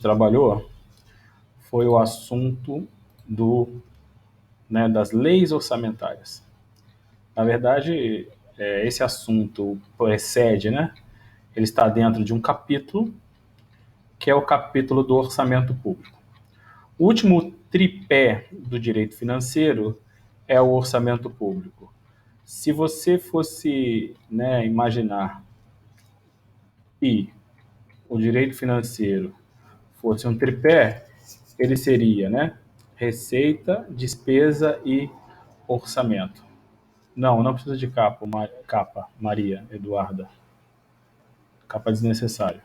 trabalhou foi o assunto das leis orçamentárias. Na verdade, esse assunto precede, ele está dentro de um capítulo, que é o capítulo do orçamento público. O último tripé do direito financeiro é o orçamento público. Se você fosse imaginar que o direito financeiro fosse um tripé, ele seria receita, despesa e orçamento. Não precisa de capa, Maria Eduarda. Capa desnecessária.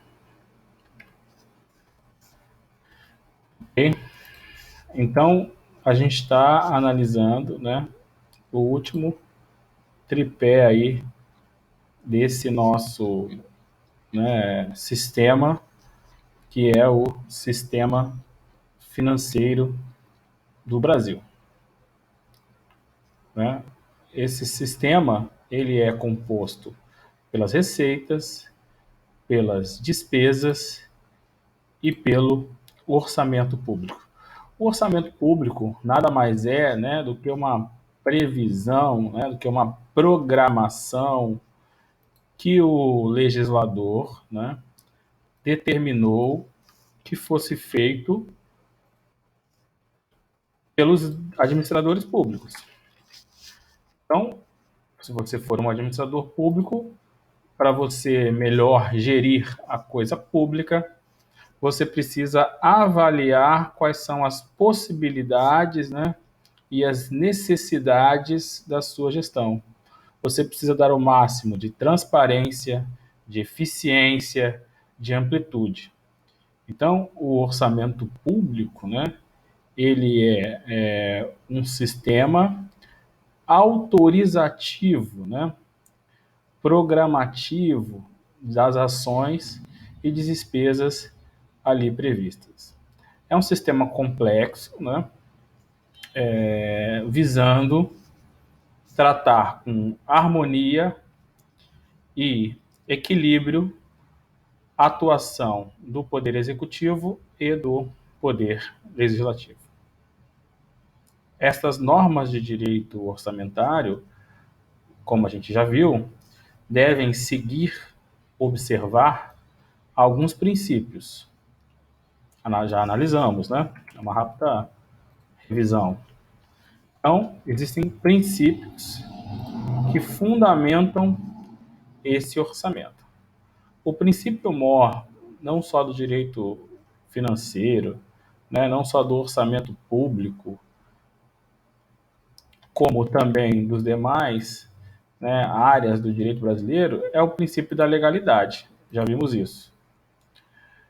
Ok? Então, a gente está analisando o último tripé aí desse nosso sistema, que é o sistema financeiro do Brasil. Esse sistema ele é composto pelas receitas, pelas despesas e pelo orçamento público. O orçamento público nada mais é do que uma previsão, do que uma programação que o legislador determinou que fosse feito pelos administradores públicos. Então, se você for um administrador público, para você melhor gerir a coisa pública, você precisa avaliar quais são as possibilidades e as necessidades da sua gestão. Você precisa dar o máximo de transparência, de eficiência, de amplitude. Então, o orçamento público, ele é um sistema autorizativo, programativo das ações e despesas ali previstas. É um sistema complexo, visando tratar com harmonia e equilíbrio a atuação do Poder Executivo e do Poder Legislativo. Estas normas de direito orçamentário, como a gente já viu, devem observar alguns princípios. Já analisamos, É uma rápida revisão. Então, existem princípios que fundamentam esse orçamento. O princípio maior, não só do direito financeiro, não só do orçamento público, como também dos demais áreas do direito brasileiro, é o princípio da legalidade. Já vimos isso.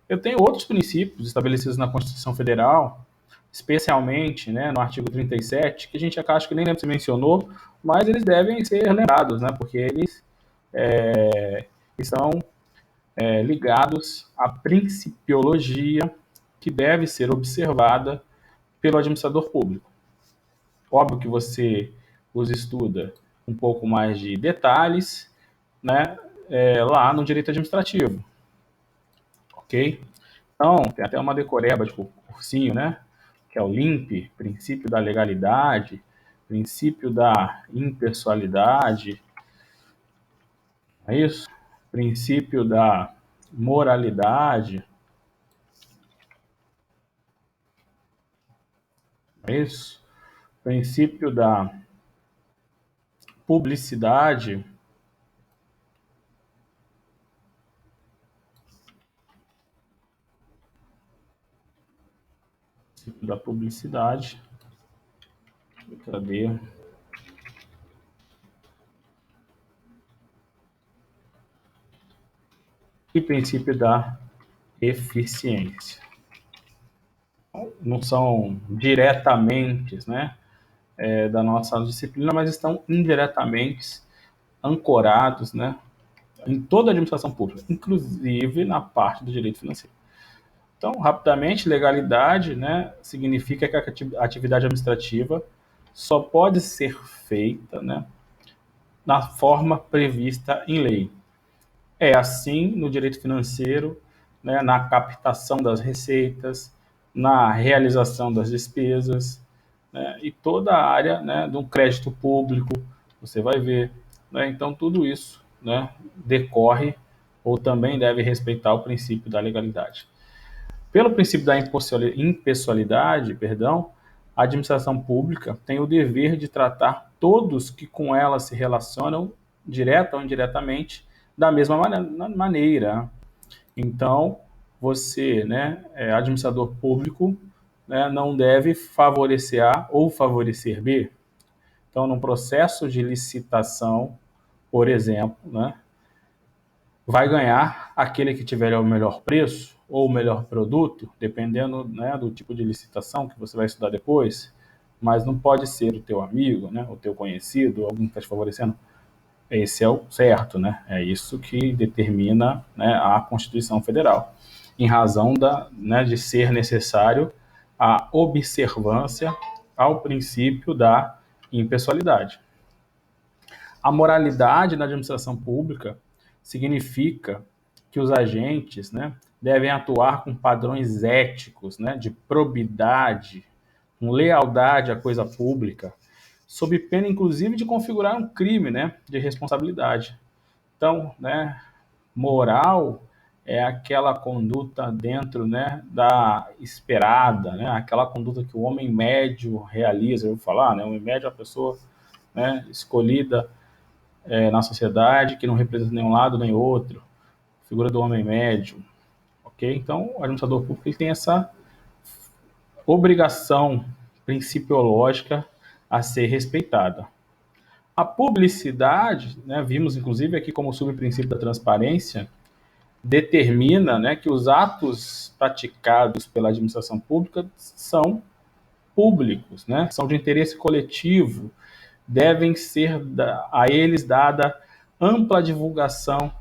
Eu tenho outros princípios estabelecidos na Constituição Federal, especialmente no artigo 37, que a gente acho que nem lembra se mencionou, mas eles devem ser lembrados, porque eles estão ligados à principiologia que deve ser observada pelo administrador público. Óbvio que você os estuda um pouco mais de detalhes lá no direito administrativo. Ok? Então, tem até uma decoreba de cursinho, que é o LIMP, princípio da legalidade, princípio da impessoalidade, é isso? Princípio da moralidade, é isso? Princípio da publicidade, cadê? E princípio da eficiência. Não são diretamente da nossa disciplina, mas estão indiretamente ancorados em toda a administração pública, inclusive na parte do direito financeiro. Então, rapidamente, legalidade significa que a atividade administrativa só pode ser feita na forma prevista em lei. É assim no direito financeiro, né, na captação das receitas, na realização das despesas, né, e toda a área, né, do crédito público, você vai ver. Né, então, tudo isso, né, decorre ou também deve respeitar o princípio da legalidade. Pelo princípio da impessoalidade, perdão, a administração pública tem o dever de tratar todos que com ela se relacionam, direta ou indiretamente, da mesma maneira. Então, você, né, administrador público, né, não deve favorecer A ou favorecer B. Então, num processo de licitação, por exemplo, né, vai ganhar aquele que tiver o melhor preço ou o melhor produto, dependendo, né, do tipo de licitação que você vai estudar depois, mas não pode ser o teu amigo, né, o teu conhecido, alguém que está te favorecendo. Esse é o certo, né? É isso que determina, né, a Constituição Federal, em razão né, de ser necessário a observância ao princípio da impessoalidade. A moralidade na administração pública significa que os agentes, né, devem atuar com padrões éticos, né, de probidade, com lealdade à coisa pública, sob pena, inclusive, de configurar um crime, né, de responsabilidade. Então, né, moral é aquela conduta dentro, né, da esperada, né, aquela conduta que o homem médio realiza. Eu vou falar, né, o homem médio é a pessoa, né, escolhida na sociedade, que não representa nenhum lado nem outro, figura do homem médio, ok? Então, o administrador público ele tem essa obrigação principiológica a ser respeitada. A publicidade, né, vimos inclusive aqui como subprincípio da transparência, determina, né, que os atos praticados pela administração pública são públicos, né, são de interesse coletivo, devem ser a eles dada ampla divulgação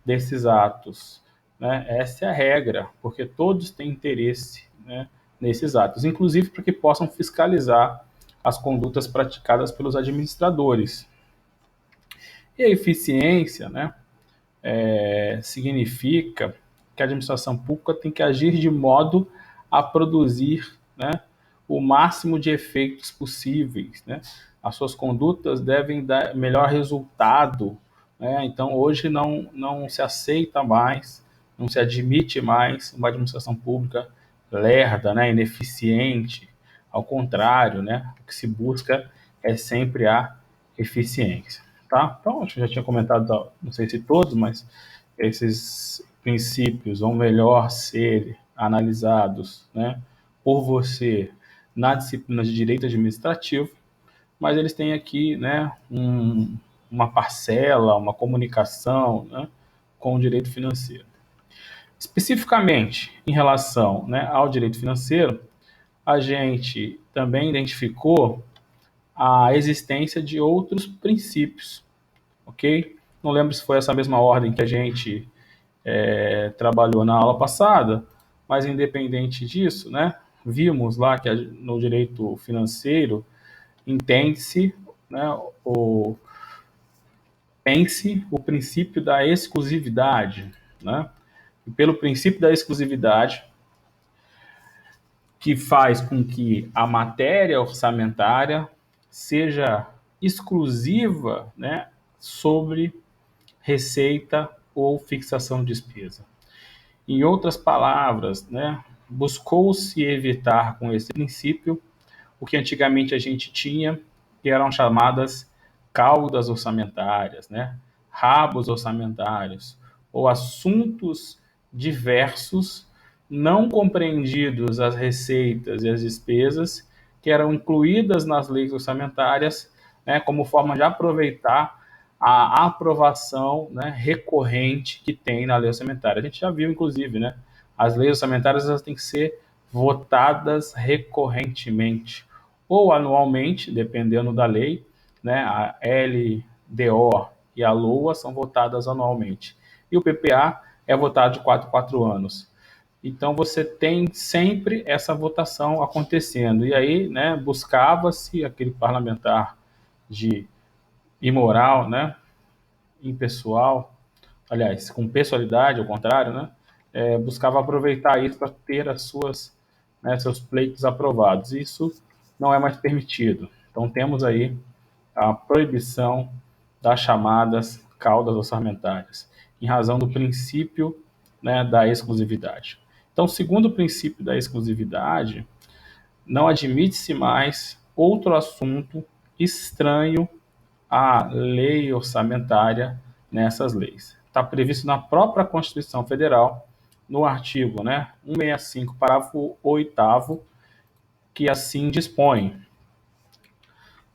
desses atos. Né? Essa é a regra, porque todos têm interesse, né, nesses atos, inclusive para que possam fiscalizar as condutas praticadas pelos administradores. E a eficiência, né, significa que a administração pública tem que agir de modo a produzir, né, o máximo de efeitos possíveis. Né? As suas condutas devem dar melhor resultado. Né? Então, hoje não se aceita mais, não se admite mais uma administração pública lerda, né, ineficiente. Ao contrário, né, o que se busca é sempre a eficiência. Tá? Então, acho que já tinha comentado, não sei se todos, mas esses princípios vão melhor ser analisados, né, por você na disciplina de direito administrativo, mas eles têm aqui, né, uma parcela, uma comunicação, né, com o direito financeiro. Especificamente em relação, né, ao direito financeiro, a gente também identificou a existência de outros princípios, ok? Não lembro se foi essa mesma ordem que a gente trabalhou na aula passada, mas independente disso, né, vimos lá que no direito financeiro entende-se, né, pense o princípio da exclusividade, né? E pelo princípio da exclusividade, que faz com que a matéria orçamentária seja exclusiva, né, sobre receita ou fixação de despesa. Em outras palavras, né, buscou-se evitar com esse princípio o que antigamente a gente tinha, que eram chamadas caudas orçamentárias, né, rabos orçamentários, ou assuntos diversos não compreendidos as receitas e as despesas que eram incluídas nas leis orçamentárias, né, como forma de aproveitar a aprovação, né, recorrente que tem na lei orçamentária. A gente já viu, inclusive, né, as leis orçamentárias elas têm que ser votadas recorrentemente ou anualmente, dependendo da lei, né, a LDO e a LOA são votadas anualmente. E o PPA é votado de 4 em 4 anos. Então você tem sempre essa votação acontecendo. E aí, né, buscava-se aquele parlamentar de imoral, né, impessoal, aliás, com pessoalidade, ao contrário, né, buscava aproveitar isso para ter seus pleitos aprovados. Isso não é mais permitido. Então temos aí a proibição das chamadas caudas orçamentárias, em razão do princípio, né, da exclusividade. Então, segundo o princípio da exclusividade, não admite-se mais outro assunto estranho à lei orçamentária nessas leis. Está previsto na própria Constituição Federal, no artigo, 165, parágrafo 8º, que assim dispõe.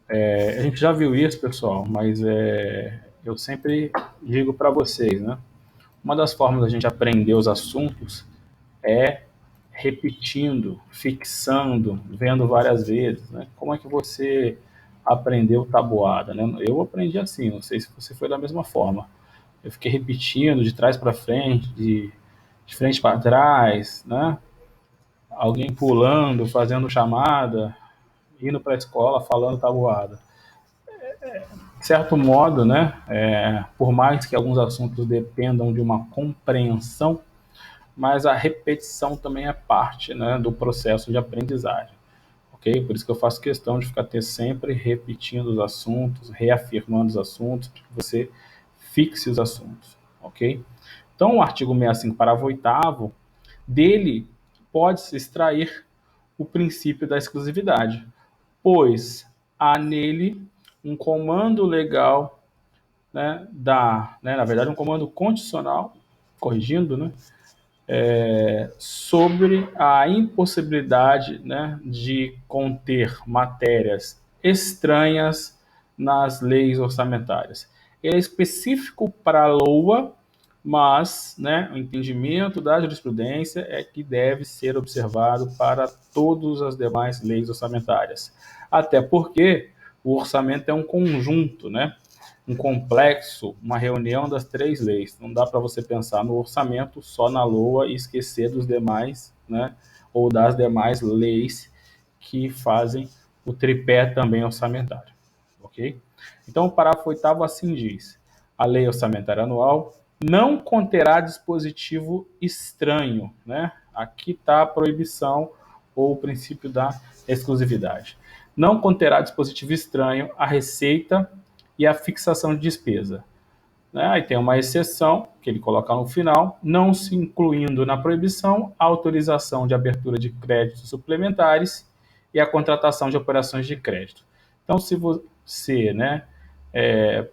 A gente já viu isso, pessoal, mas eu sempre digo para vocês, né? Uma das formas da gente aprender os assuntos é repetindo, fixando, vendo várias vezes, né? Como é que você aprendeu tabuada, né? Eu aprendi assim, não sei se você foi da mesma forma. Eu fiquei repetindo de trás para frente, de frente para trás, né? Alguém pulando, fazendo chamada, indo para a escola falando tabuada. De certo modo, né? Por mais que alguns assuntos dependam de uma compreensão, mas a repetição também é parte, né, do processo de aprendizagem, ok? Por isso que eu faço questão de ficar sempre repetindo os assuntos, reafirmando os assuntos, para que você fixe os assuntos, ok? Então, o artigo 65, parágrafo 8º, dele pode-se extrair o princípio da exclusividade, pois há nele um comando legal, né, na verdade, um comando constitucional, corrigindo, né, sobre a impossibilidade, né, de conter matérias estranhas nas leis orçamentárias. Ele é específico para a LOA, mas, né, o entendimento da jurisprudência é que deve ser observado para todas as demais leis orçamentárias. Até porque o orçamento é um conjunto, né? Um complexo, uma reunião das três leis. Não dá para você pensar no orçamento só na LOA e esquecer dos demais, né? Ou das demais leis que fazem o tripé também orçamentário, ok? Então, o parágrafo 8º assim diz: a lei orçamentária anual não conterá dispositivo estranho, né? Aqui está a proibição ou o princípio da exclusividade. Não conterá dispositivo estranho a receita e a fixação de despesa. Né? Aí tem uma exceção, que ele coloca no final, não se incluindo na proibição a autorização de abertura de créditos suplementares e a contratação de operações de crédito. Então, se você, né,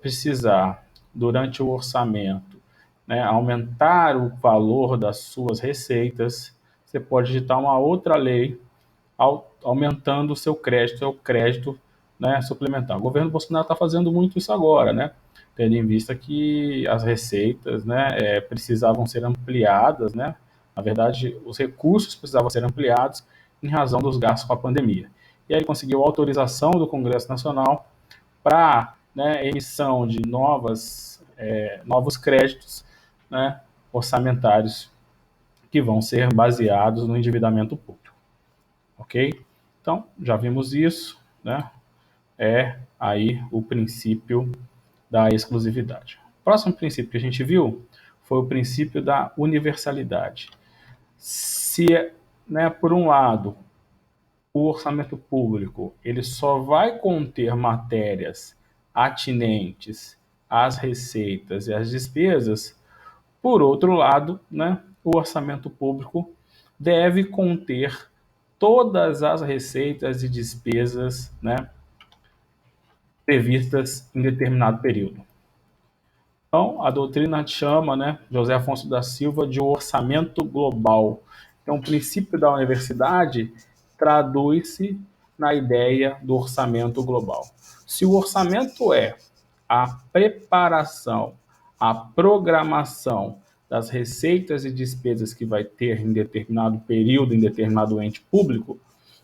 precisar, durante o orçamento, né, aumentar o valor das suas receitas, você pode editar uma outra lei aumentando o seu crédito, né, suplementar. O governo Bolsonaro está fazendo muito isso agora, né? Tendo em vista que as receitas, né, precisavam ser ampliadas, né? Na verdade, os recursos precisavam ser ampliados em razão dos gastos com a pandemia. E aí ele conseguiu autorização do Congresso Nacional para, né, emissão de novos créditos, né, orçamentários que vão ser baseados no endividamento público. Ok? Então, já vimos isso, né? É aí o princípio da exclusividade. O próximo princípio que a gente viu foi o princípio da universalidade. Se, né, por um lado, o orçamento público ele só vai conter matérias atinentes às receitas e às despesas, por outro lado, né, o orçamento público deve conter todas as receitas e despesas, né, previstas em determinado período. Então, a doutrina chama, né, José Afonso da Silva, de orçamento global. Então, o princípio da universidade traduz-se na ideia do orçamento global. Se o orçamento é a preparação, a programação das receitas e despesas que vai ter em determinado período, em determinado ente público,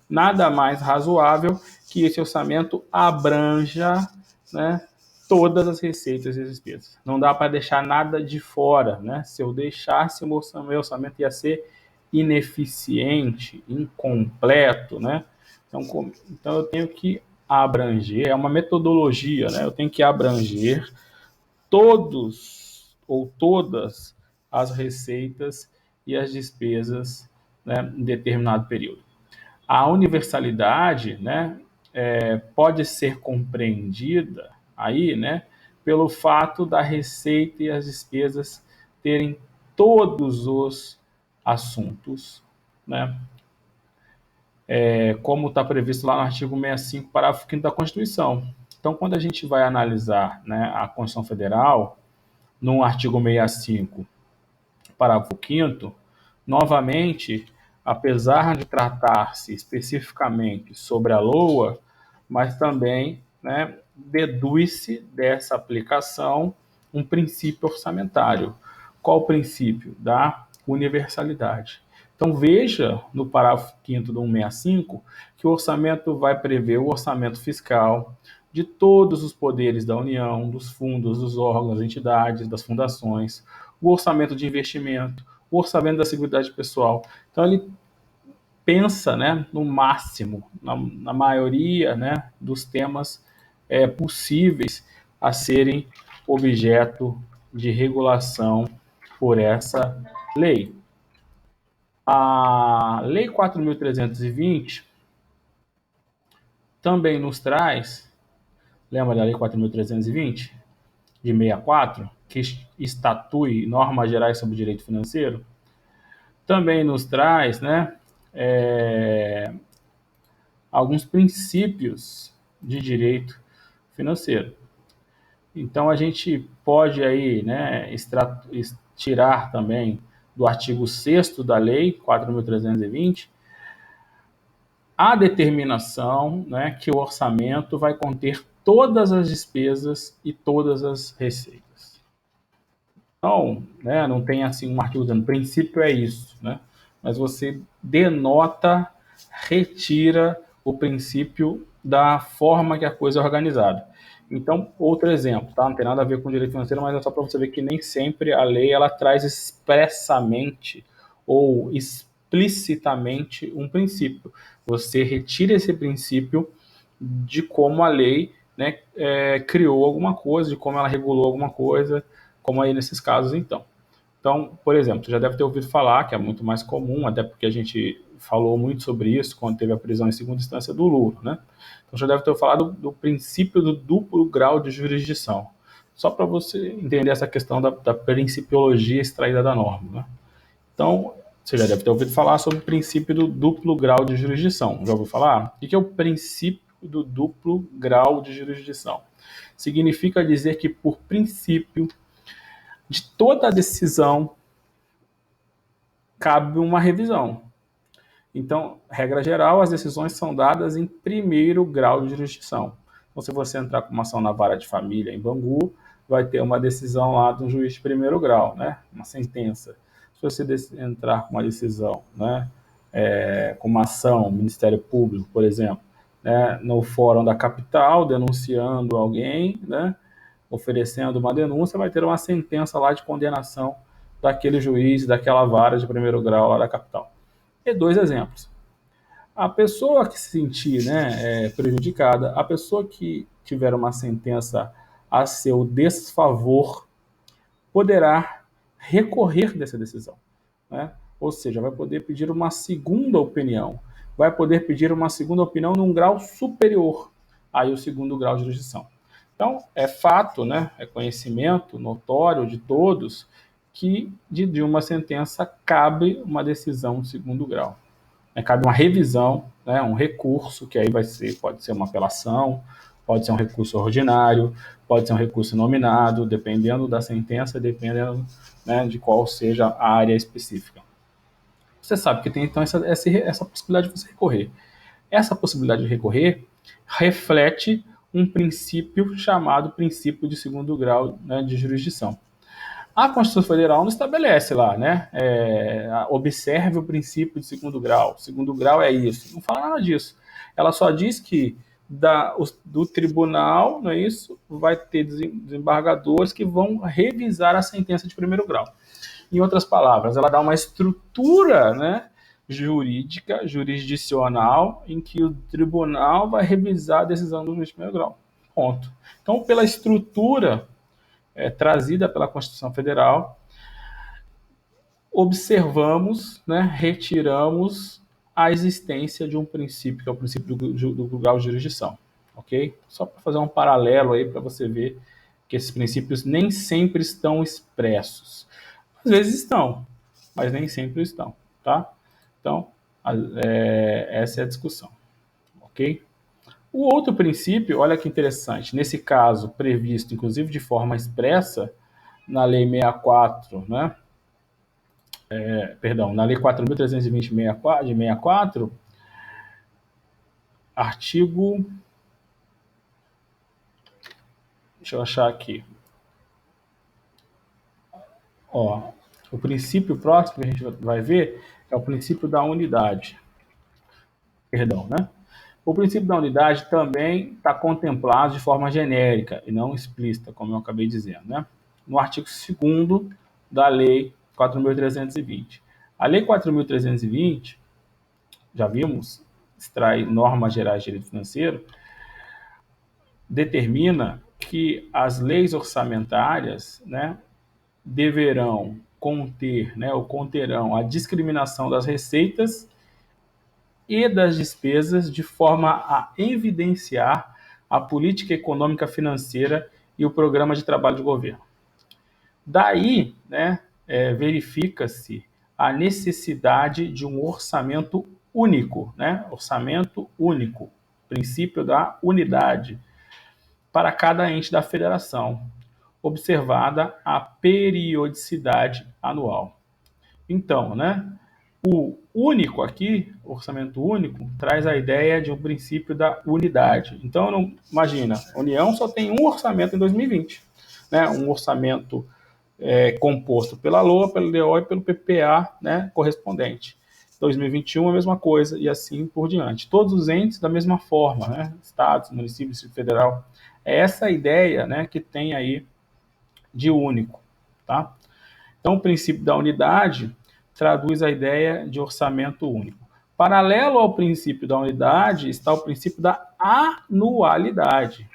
nada mais razoável que esse orçamento abranja, né, todas as receitas e despesas. Não dá para deixar nada de fora, né? Se eu deixasse o meu orçamento ia ser ineficiente, incompleto, né? Então eu tenho que abranger, é uma metodologia, né? Eu tenho que abranger todos ou todas as receitas e as despesas, né, em determinado período. A universalidade, né, pode ser compreendida aí, né, pelo fato da receita e as despesas terem todos os assuntos, né, como está previsto lá no artigo 65, parágrafo 5º da Constituição. Então, quando a gente vai analisar, né, a Constituição Federal, no artigo 65, parágrafo 5º, novamente, apesar de tratar-se especificamente sobre a LOA, mas também, né, deduz-se dessa aplicação um princípio orçamentário. Qual o princípio? Da universalidade. Então, veja no parágrafo 5º do 165 que o orçamento vai prever o orçamento fiscal de todos os poderes da União, dos fundos, dos órgãos, das entidades, das fundações, o orçamento de investimento, o orçamento da Seguridade Pessoal. Então, ele pensa, né, no máximo, na maioria, né, dos temas possíveis a serem objeto de regulação por essa lei. A Lei 4.320 também nos traz, lembra da Lei 4.320, de 64, que estatui normas gerais sobre o direito financeiro? Também nos traz, né, alguns princípios de direito financeiro. Então, a gente pode aí, né, tirar também do artigo 6º da Lei 4.320 a determinação, né, que o orçamento vai conter todas as despesas e todas as receitas. Então, né, não tem assim um artigo dizendo princípio é isso, né? Mas você denota, retira o princípio da forma que a coisa é organizada. Então, outro exemplo, tá? Não tem nada a ver com direito financeiro, mas é só para você ver que nem sempre a lei ela traz expressamente ou explicitamente um princípio. Você retira esse princípio de como a lei, né, criou alguma coisa, de como ela regulou alguma coisa, como aí nesses casos, então. Então, por exemplo, você já deve ter ouvido falar, que é muito mais comum, até porque a gente falou muito sobre isso quando teve a prisão em segunda instância do Lula, né? Então, já deve ter falado do princípio do duplo grau de jurisdição. Só para você entender essa questão da principiologia extraída da norma, né? Então, você já deve ter ouvido falar sobre o princípio do duplo grau de jurisdição. Já ouviu falar? O que é o princípio do duplo grau de jurisdição? Significa dizer que, por princípio, de toda a decisão cabe uma revisão. Então, regra geral, as decisões são dadas em primeiro grau de jurisdição. Então, se você entrar com uma ação na vara de família em Bangu, vai ter uma decisão lá de um juiz de primeiro grau, né? Uma sentença. Se você entrar com uma decisão, né, com uma ação, Ministério Público, por exemplo, né, no fórum da capital, denunciando alguém, né, oferecendo uma denúncia, vai ter uma sentença lá de condenação daquele juiz, daquela vara de primeiro grau lá da capital. E dois exemplos. A pessoa que se sentir, né, prejudicada, a pessoa que tiver uma sentença a seu desfavor, poderá recorrer dessa decisão, né? Ou seja, vai poder pedir uma segunda opinião, vai poder pedir uma segunda opinião num grau superior aí o segundo grau de jurisdição. Então, é fato, né, é conhecimento notório de todos que de uma sentença cabe uma decisão de segundo grau. Cabe uma revisão, né, um recurso, que aí pode ser uma apelação, pode ser um recurso ordinário, pode ser um recurso nominado, dependendo da sentença, dependendo, né, de qual seja a área específica. Você sabe que tem então essa possibilidade de você recorrer. Essa possibilidade de recorrer reflete um princípio chamado princípio de segundo grau, né, de jurisdição. A Constituição Federal não estabelece lá, né? Observe o princípio de segundo grau. Segundo grau é isso. Não fala nada disso. Ela só diz que do tribunal, não é isso? Vai ter desembargadores que vão revisar a sentença de primeiro grau. Em outras palavras, ela dá uma estrutura, né, jurídica, jurisdicional, em que o tribunal vai revisar a decisão do juiz de primeiro grau. Ponto. Então, pela estrutura trazida pela Constituição Federal, observamos, né, retiramos a existência de um princípio, que é o princípio do grau de jurisdição, ok? Só para fazer um paralelo aí para você ver que esses princípios nem sempre estão expressos. Às vezes estão, mas nem sempre estão, tá? Então, essa é a discussão, ok? O outro princípio, olha que interessante, nesse caso previsto, inclusive de forma expressa, na Lei 64, né? Na Lei 4.320 de 64, artigo. Deixa eu achar aqui. Ó, o princípio próximo que a gente vai ver é o princípio da unidade. Perdão, né? O princípio da unidade também está contemplado de forma genérica e não explícita, como eu acabei dizendo, né? No artigo 2º da Lei 4.320. A Lei 4.320, já vimos, extrai normas gerais de direito financeiro, determina que as leis orçamentárias, né, deverão conter, né, ou conterão a discriminação das receitas e das despesas de forma a evidenciar a política econômica financeira e o programa de trabalho de governo. Daí, né, verifica-se a necessidade de um orçamento único, né, orçamento único, princípio da unidade, para cada ente da federação, observada a periodicidade anual. Então, né, o único aqui, orçamento único, traz a ideia de um princípio da unidade. Então, não, imagina, a União só tem um orçamento em 2020, né, um orçamento composto pela LOA, pelo DO e pelo PPA, né, correspondente. 2021 a mesma coisa e assim por diante. Todos os entes da mesma forma, né, estados, municípios, Distrito Federal. É essa a ideia, né, que tem aí de único, tá? Então, o princípio da unidade traduz a ideia de orçamento único. Paralelo ao princípio da unidade está o princípio da anualidade.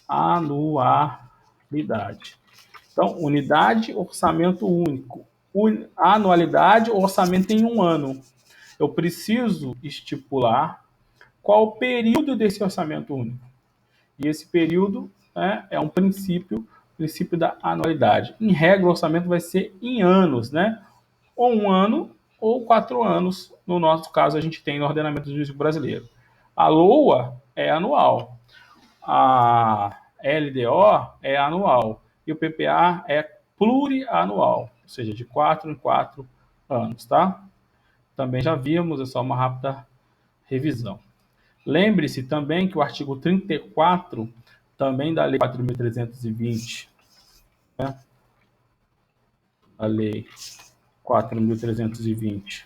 Anualidade. Então, unidade, orçamento único. Anualidade, orçamento em um ano. Eu preciso estipular qual o período desse orçamento único. E esse período, né, é um princípio da anualidade. Em regra, o orçamento vai ser em anos, né? Ou um ano ou 4 anos. No nosso caso, a gente tem no ordenamento jurídico brasileiro. A LOA é anual. A LDO é anual. E o PPA é plurianual, ou seja, de 4 em 4 anos, tá? Também já vimos, é só uma rápida revisão. Lembre-se também que o artigo 34, também da Lei 4.320, né? A Lei 4.320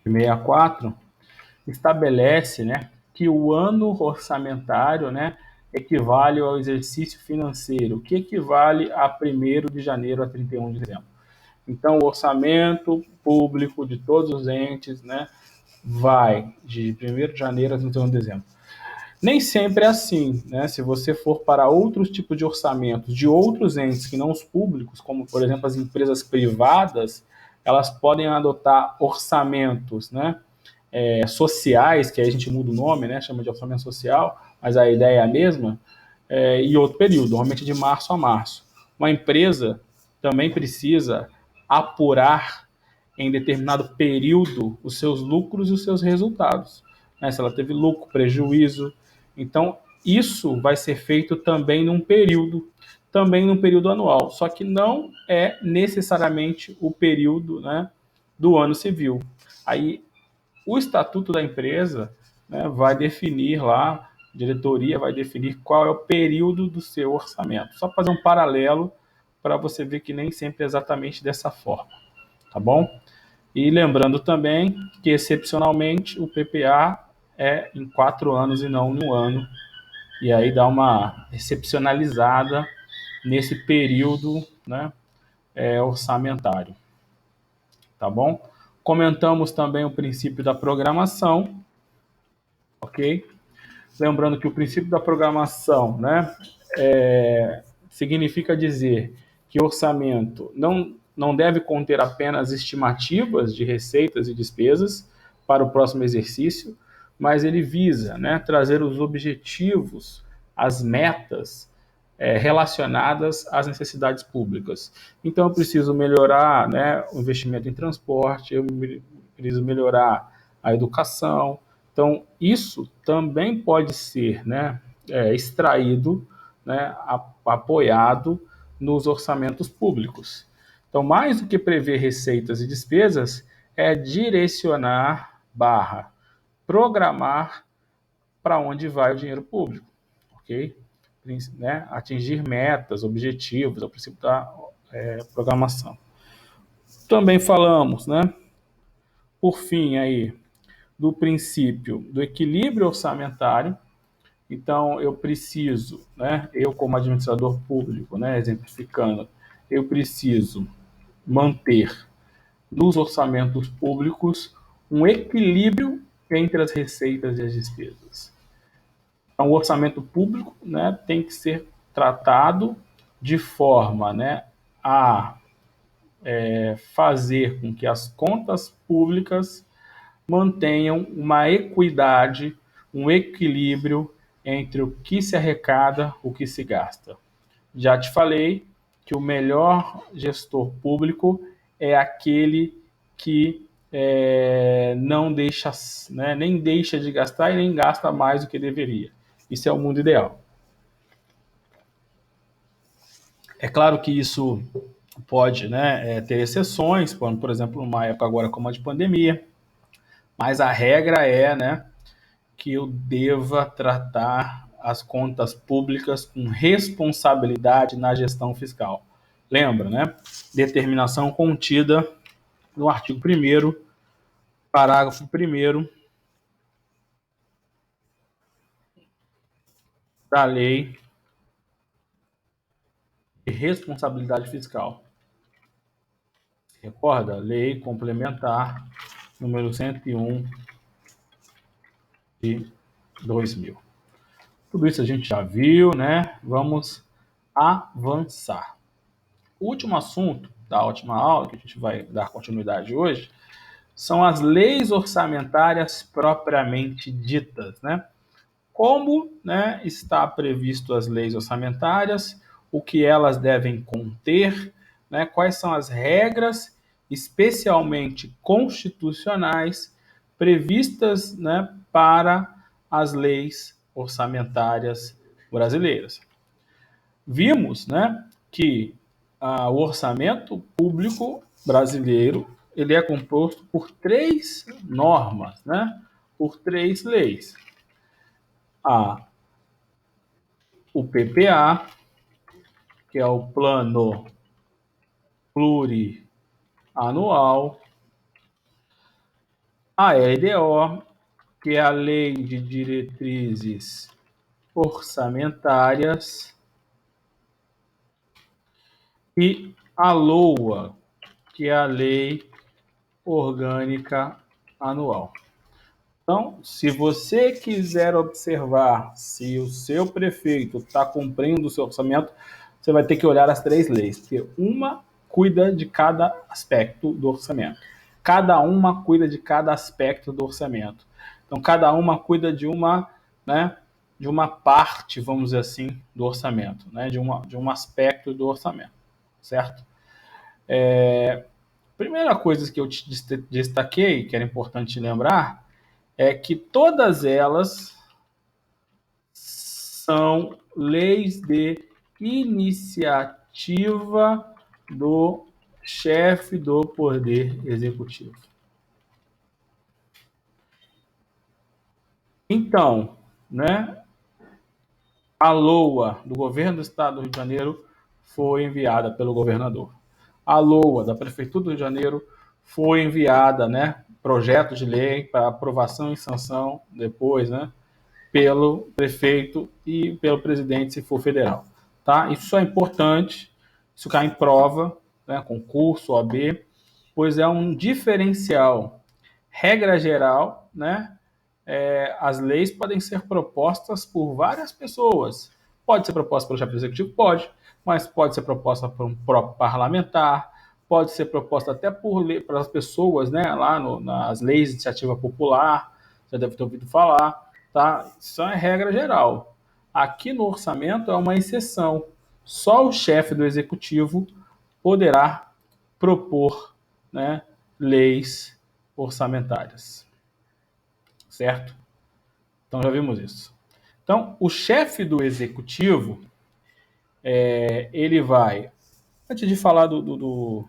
de 64, estabelece, né, que o ano orçamentário, né, equivale ao exercício financeiro, que equivale a 1º de janeiro a 31 de dezembro. Então, o orçamento público de todos os entes, né, vai de 1º de janeiro a 31 de dezembro. Nem sempre é assim, né? Se você for para outros tipos de orçamentos de outros entes que não os públicos, como, por exemplo, as empresas privadas, elas podem adotar orçamentos, né, sociais, que aí a gente muda o nome, né, chama de orçamento social, mas a ideia é a mesma, e outro período, normalmente de março a março. Uma empresa também precisa apurar em determinado período os seus lucros e os seus resultados, né? Se ela teve lucro, prejuízo. Então, isso vai ser feito também num período anual, só que não é necessariamente o período, né, do ano civil. Aí, o estatuto da empresa, né, vai definir lá, a diretoria vai definir qual é o período do seu orçamento. Só fazer um paralelo para você ver que nem sempre é exatamente dessa forma, tá bom? E lembrando também que, excepcionalmente, o PPA é em 4 anos e não em 1 ano. E aí dá uma excepcionalizada nesse período, né, orçamentário. Tá bom? Comentamos também o princípio da programação, ok? Lembrando que o princípio da programação, né, significa dizer que orçamento não deve conter apenas estimativas de receitas e despesas para o próximo exercício, mas ele visa, né, trazer os objetivos, as metas relacionadas às necessidades públicas. Então, eu preciso melhorar, né, o investimento em transporte, eu preciso melhorar a educação. Então, isso também pode ser, né, extraído, né, apoiado nos orçamentos públicos. Então, mais do que prever receitas e despesas, é direcionar barra programar para onde vai o dinheiro público, ok? Né? Atingir metas, objetivos, é o princípio da programação. Também falamos, né, por fim, aí, do princípio do equilíbrio orçamentário. Então, eu preciso, né, eu como administrador público, né, exemplificando, eu preciso manter nos orçamentos públicos um equilíbrio entre as receitas e as despesas. Então, o orçamento público, né, tem que ser tratado de forma, né, a fazer com que as contas públicas mantenham uma equidade, um equilíbrio entre o que se arrecada e o que se gasta. Já te falei que o melhor gestor público é aquele que não deixa, né, nem deixa de gastar e nem gasta mais do que deveria. Isso é o mundo ideal. É claro que isso pode, né, ter exceções, por exemplo, numa época agora como a de pandemia, mas a regra é, né, que eu deva tratar as contas públicas com responsabilidade na gestão fiscal. Lembra, né? Determinação contida no artigo 1º, parágrafo 1º da Lei de Responsabilidade Fiscal. Recorda? Lei Complementar número 101 de 2000. Tudo isso a gente já viu, né? Vamos avançar. O último assunto da última aula, que a gente vai dar continuidade hoje, são as leis orçamentárias propriamente ditas, né? Como, né, está previsto as leis orçamentárias, o que elas devem conter, né, quais são as regras, especialmente constitucionais, previstas, né, para as leis orçamentárias brasileiras. Vimos, né, que o orçamento público brasileiro ele é composto por 3 normas, né, por 3 leis. O PPA, que é o Plano Plurianual, a LDO, que é a Lei de Diretrizes Orçamentárias, e a LOA, que é a Lei Orgânica Anual. Então, se você quiser observar se o seu prefeito está cumprindo o seu orçamento, você vai ter que olhar as 3 leis, porque uma cuida de cada aspecto do orçamento. Cada uma cuida de cada aspecto do orçamento. Então, cada uma cuida de uma, né, de uma parte, vamos dizer assim, do orçamento, né, de um aspecto do orçamento, certo? Primeira coisa que eu te destaquei, que era importante lembrar, é que todas elas são leis de iniciativa do chefe do Poder Executivo. Então, né, a LOA do governo do Estado do Rio de Janeiro foi enviada pelo governador. A LOA da Prefeitura do Rio de Janeiro foi enviada, né, projeto de lei para aprovação e sanção depois, né, pelo prefeito e pelo presidente, se for federal. Tá? Isso é importante, isso cai em prova, né, concurso, OAB, pois é um diferencial. Regra geral, né, as leis podem ser propostas por várias pessoas, Pode ser proposta pelo chefe do executivo? Pode, mas pode ser proposta por um próprio parlamentar, pode ser proposta até para as pessoas, né, lá nas leis de iniciativa popular, você deve ter ouvido falar, tá? Isso é regra geral. Aqui no orçamento é uma exceção. Só o chefe do executivo poderá propor, né, leis orçamentárias, certo? Então já vimos isso. Então, o chefe do executivo, ele vai, antes de falar do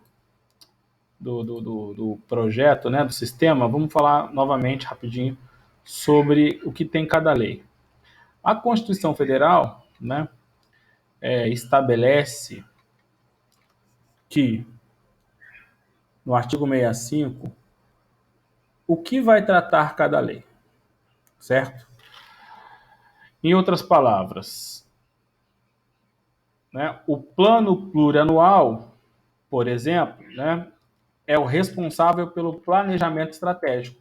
projeto, né, do sistema, vamos falar novamente, rapidinho, sobre o que tem cada lei. A Constituição Federal, né, estabelece que, no artigo 65, o que vai tratar cada lei, certo? Em outras palavras, né, o plano plurianual, por exemplo, né, é o responsável pelo planejamento estratégico.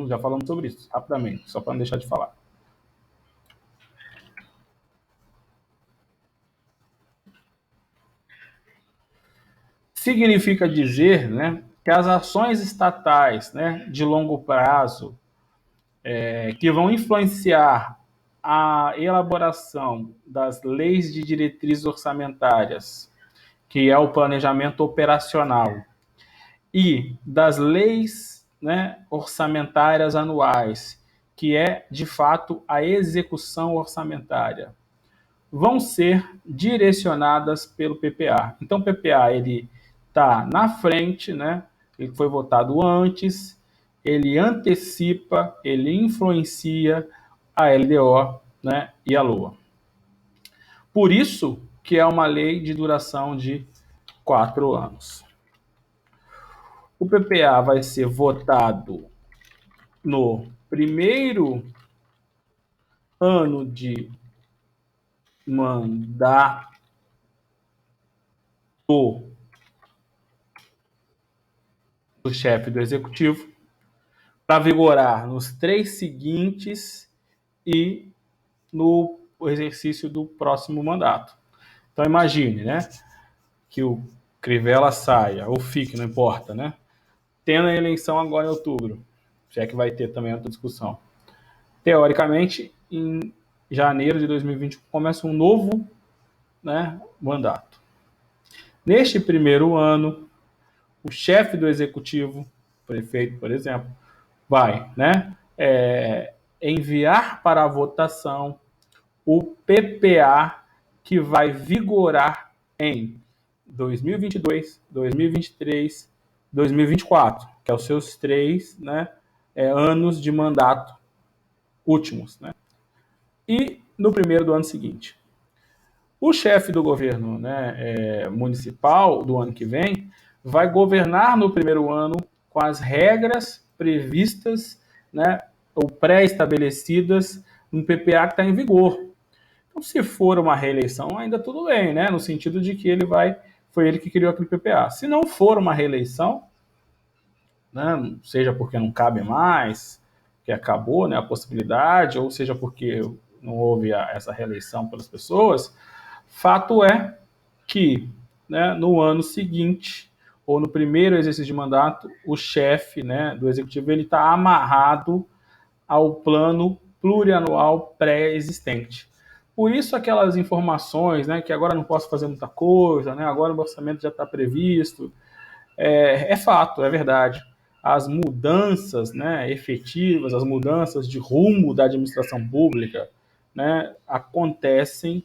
Já falamos sobre isso, rapidamente, só para não deixar de falar. Significa dizer, né, que as ações estatais, né, de longo prazo, que vão influenciar a elaboração das leis de diretrizes orçamentárias, que é o planejamento operacional, e das leis, né, orçamentárias anuais, que é, de fato, a execução orçamentária, vão ser direcionadas pelo PPA. Então, o PPA ele está na frente, né? Ele foi votado antes, ele antecipa, ele influencia a LDO, né, e a LOA. Por isso que é uma lei de duração de 4 anos. O PPA vai ser votado no primeiro ano de mandato do chefe do executivo, para vigorar nos 3 seguintes e no exercício do próximo mandato. Então imagine, né, que o Crivella saia, ou fique, não importa, né, tendo a eleição agora em outubro, se é que vai ter também outra discussão. Teoricamente, em janeiro de 2021 começa um novo, né, mandato. Neste primeiro ano, o chefe do executivo, prefeito, por exemplo, vai, né, enviar para a votação o PPA que vai vigorar em 2022, 2023, 2024, que é os seus 3, né, anos de mandato últimos, né? E no primeiro do ano seguinte. O chefe do governo, né, municipal do ano que vem vai governar no primeiro ano com as regras previstas, né, ou pré-estabelecidas no PPA que está em vigor. Então, se for uma reeleição, ainda tudo bem, né, no sentido de que foi ele que criou aquele PPA. Se não for uma reeleição, né, seja porque não cabe mais, que acabou, né, a possibilidade, ou seja porque não houve essa reeleição pelas pessoas, fato é que, né, no ano seguinte, ou no primeiro exercício de mandato, o chefe, né, do executivo ele está amarrado ao plano plurianual pré-existente. Por isso aquelas informações, né, que agora não posso fazer muita coisa, né, agora o orçamento já está previsto, é fato, é verdade. As mudanças, né, efetivas, as mudanças de rumo da administração pública, né, acontecem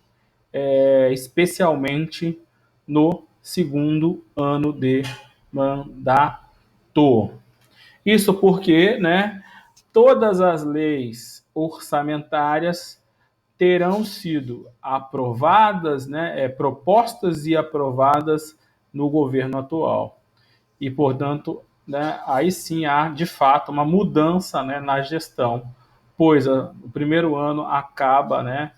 especialmente no segundo ano de mandato. Isso porque, né, todas as leis orçamentárias terão sido aprovadas, né, propostas e aprovadas no governo atual. E, portanto, né, aí sim há, de fato, uma mudança, né, na gestão, pois o primeiro ano acaba, né,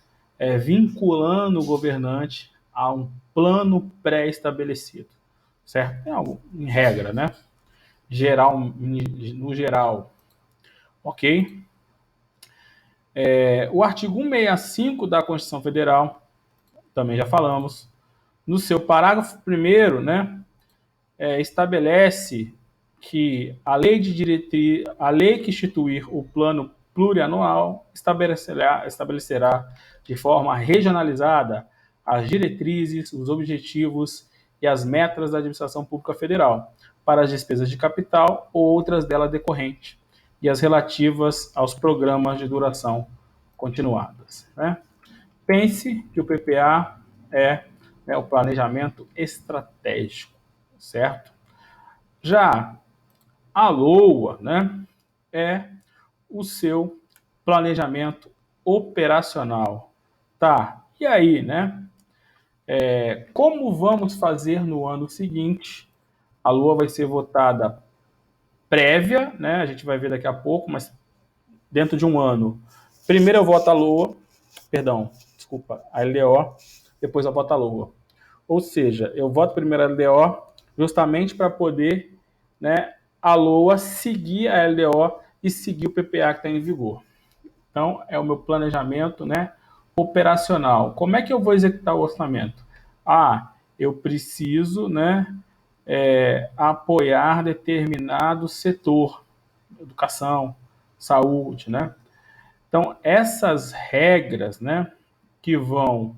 vinculando o governante a um plano pré-estabelecido, certo? É algo em regra, né? Geral, no geral, ok? O artigo 165 da Constituição Federal, também já falamos, no seu parágrafo 1º, né, estabelece que a lei que instituir o plano plurianual estabelecerá de forma regionalizada as diretrizes, os objetivos e as metas da administração pública federal para as despesas de capital ou outras delas decorrentes e as relativas aos programas de duração continuadas, né? Pense que o PPA é, o planejamento estratégico, certo? Já a LOA, né, é o seu planejamento operacional. Tá, e aí, né? Como vamos fazer no ano seguinte? A LOA vai ser votada prévia, né? A gente vai ver daqui a pouco, mas dentro de um ano. Primeiro eu voto a LOA, a LDO, depois eu voto a LOA. Ou seja, eu voto primeiro a LDO justamente para poder, né, a LOA seguir a LDO e seguir o PPA que está em vigor. Então, é o meu planejamento, né, operacional. Como é que eu vou executar o orçamento? Eu preciso, né, apoiar determinado setor, educação, saúde, né? Então, essas regras, né, que vão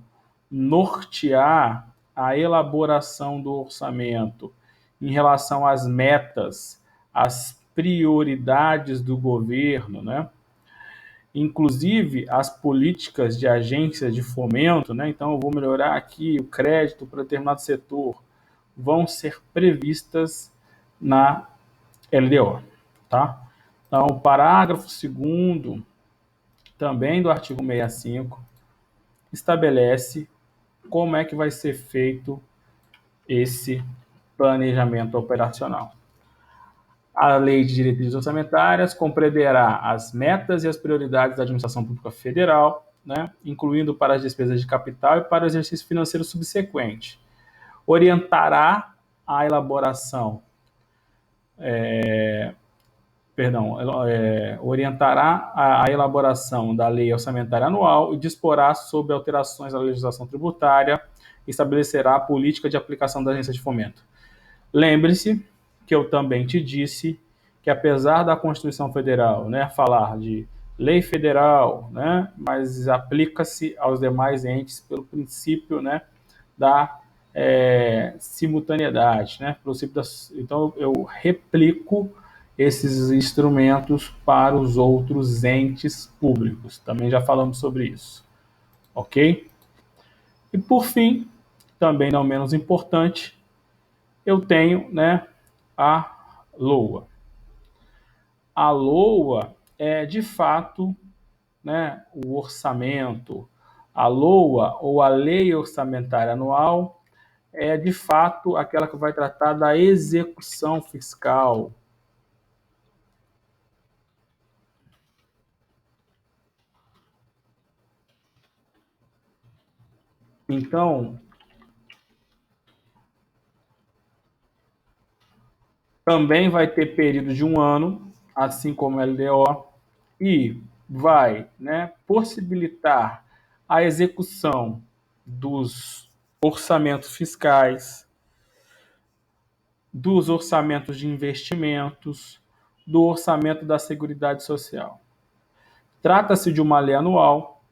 nortear a elaboração do orçamento em relação às metas, às prioridades do governo, né? Inclusive as políticas de agências de fomento, né? Então eu vou melhorar aqui o crédito para determinado setor, vão ser previstas na LDO, tá? Então, o parágrafo 2º também do artigo 65 estabelece como é que vai ser feito esse planejamento operacional. A Lei de Diretrizes Orçamentárias compreenderá as metas e as prioridades da administração pública federal, né, incluindo para as despesas de capital e para o exercício financeiro subsequente. Orientará a elaboração, orientará a elaboração da Lei Orçamentária Anual e disporá sobre alterações à legislação tributária e estabelecerá a política de aplicação da agência de fomento. Lembre-se que eu também te disse que, apesar da Constituição Federal, né, falar de lei federal, né, mas aplica-se aos demais entes pelo princípio, né, da simultaneidade, né? Então eu replico esses instrumentos para os outros entes públicos. Também já falamos sobre isso, ok? E por fim, também não menos importante, eu tenho, né, a LOA. A LOA é, de fato, né, o orçamento. A LOA, ou a Lei Orçamentária Anual, é, de fato, aquela que vai tratar da execução fiscal. Então, também vai ter período de um ano, assim como a LDO, e vai, né, possibilitar a execução dos orçamentos fiscais, dos orçamentos de investimentos, do orçamento da Seguridade Social. Trata-se de uma lei anual,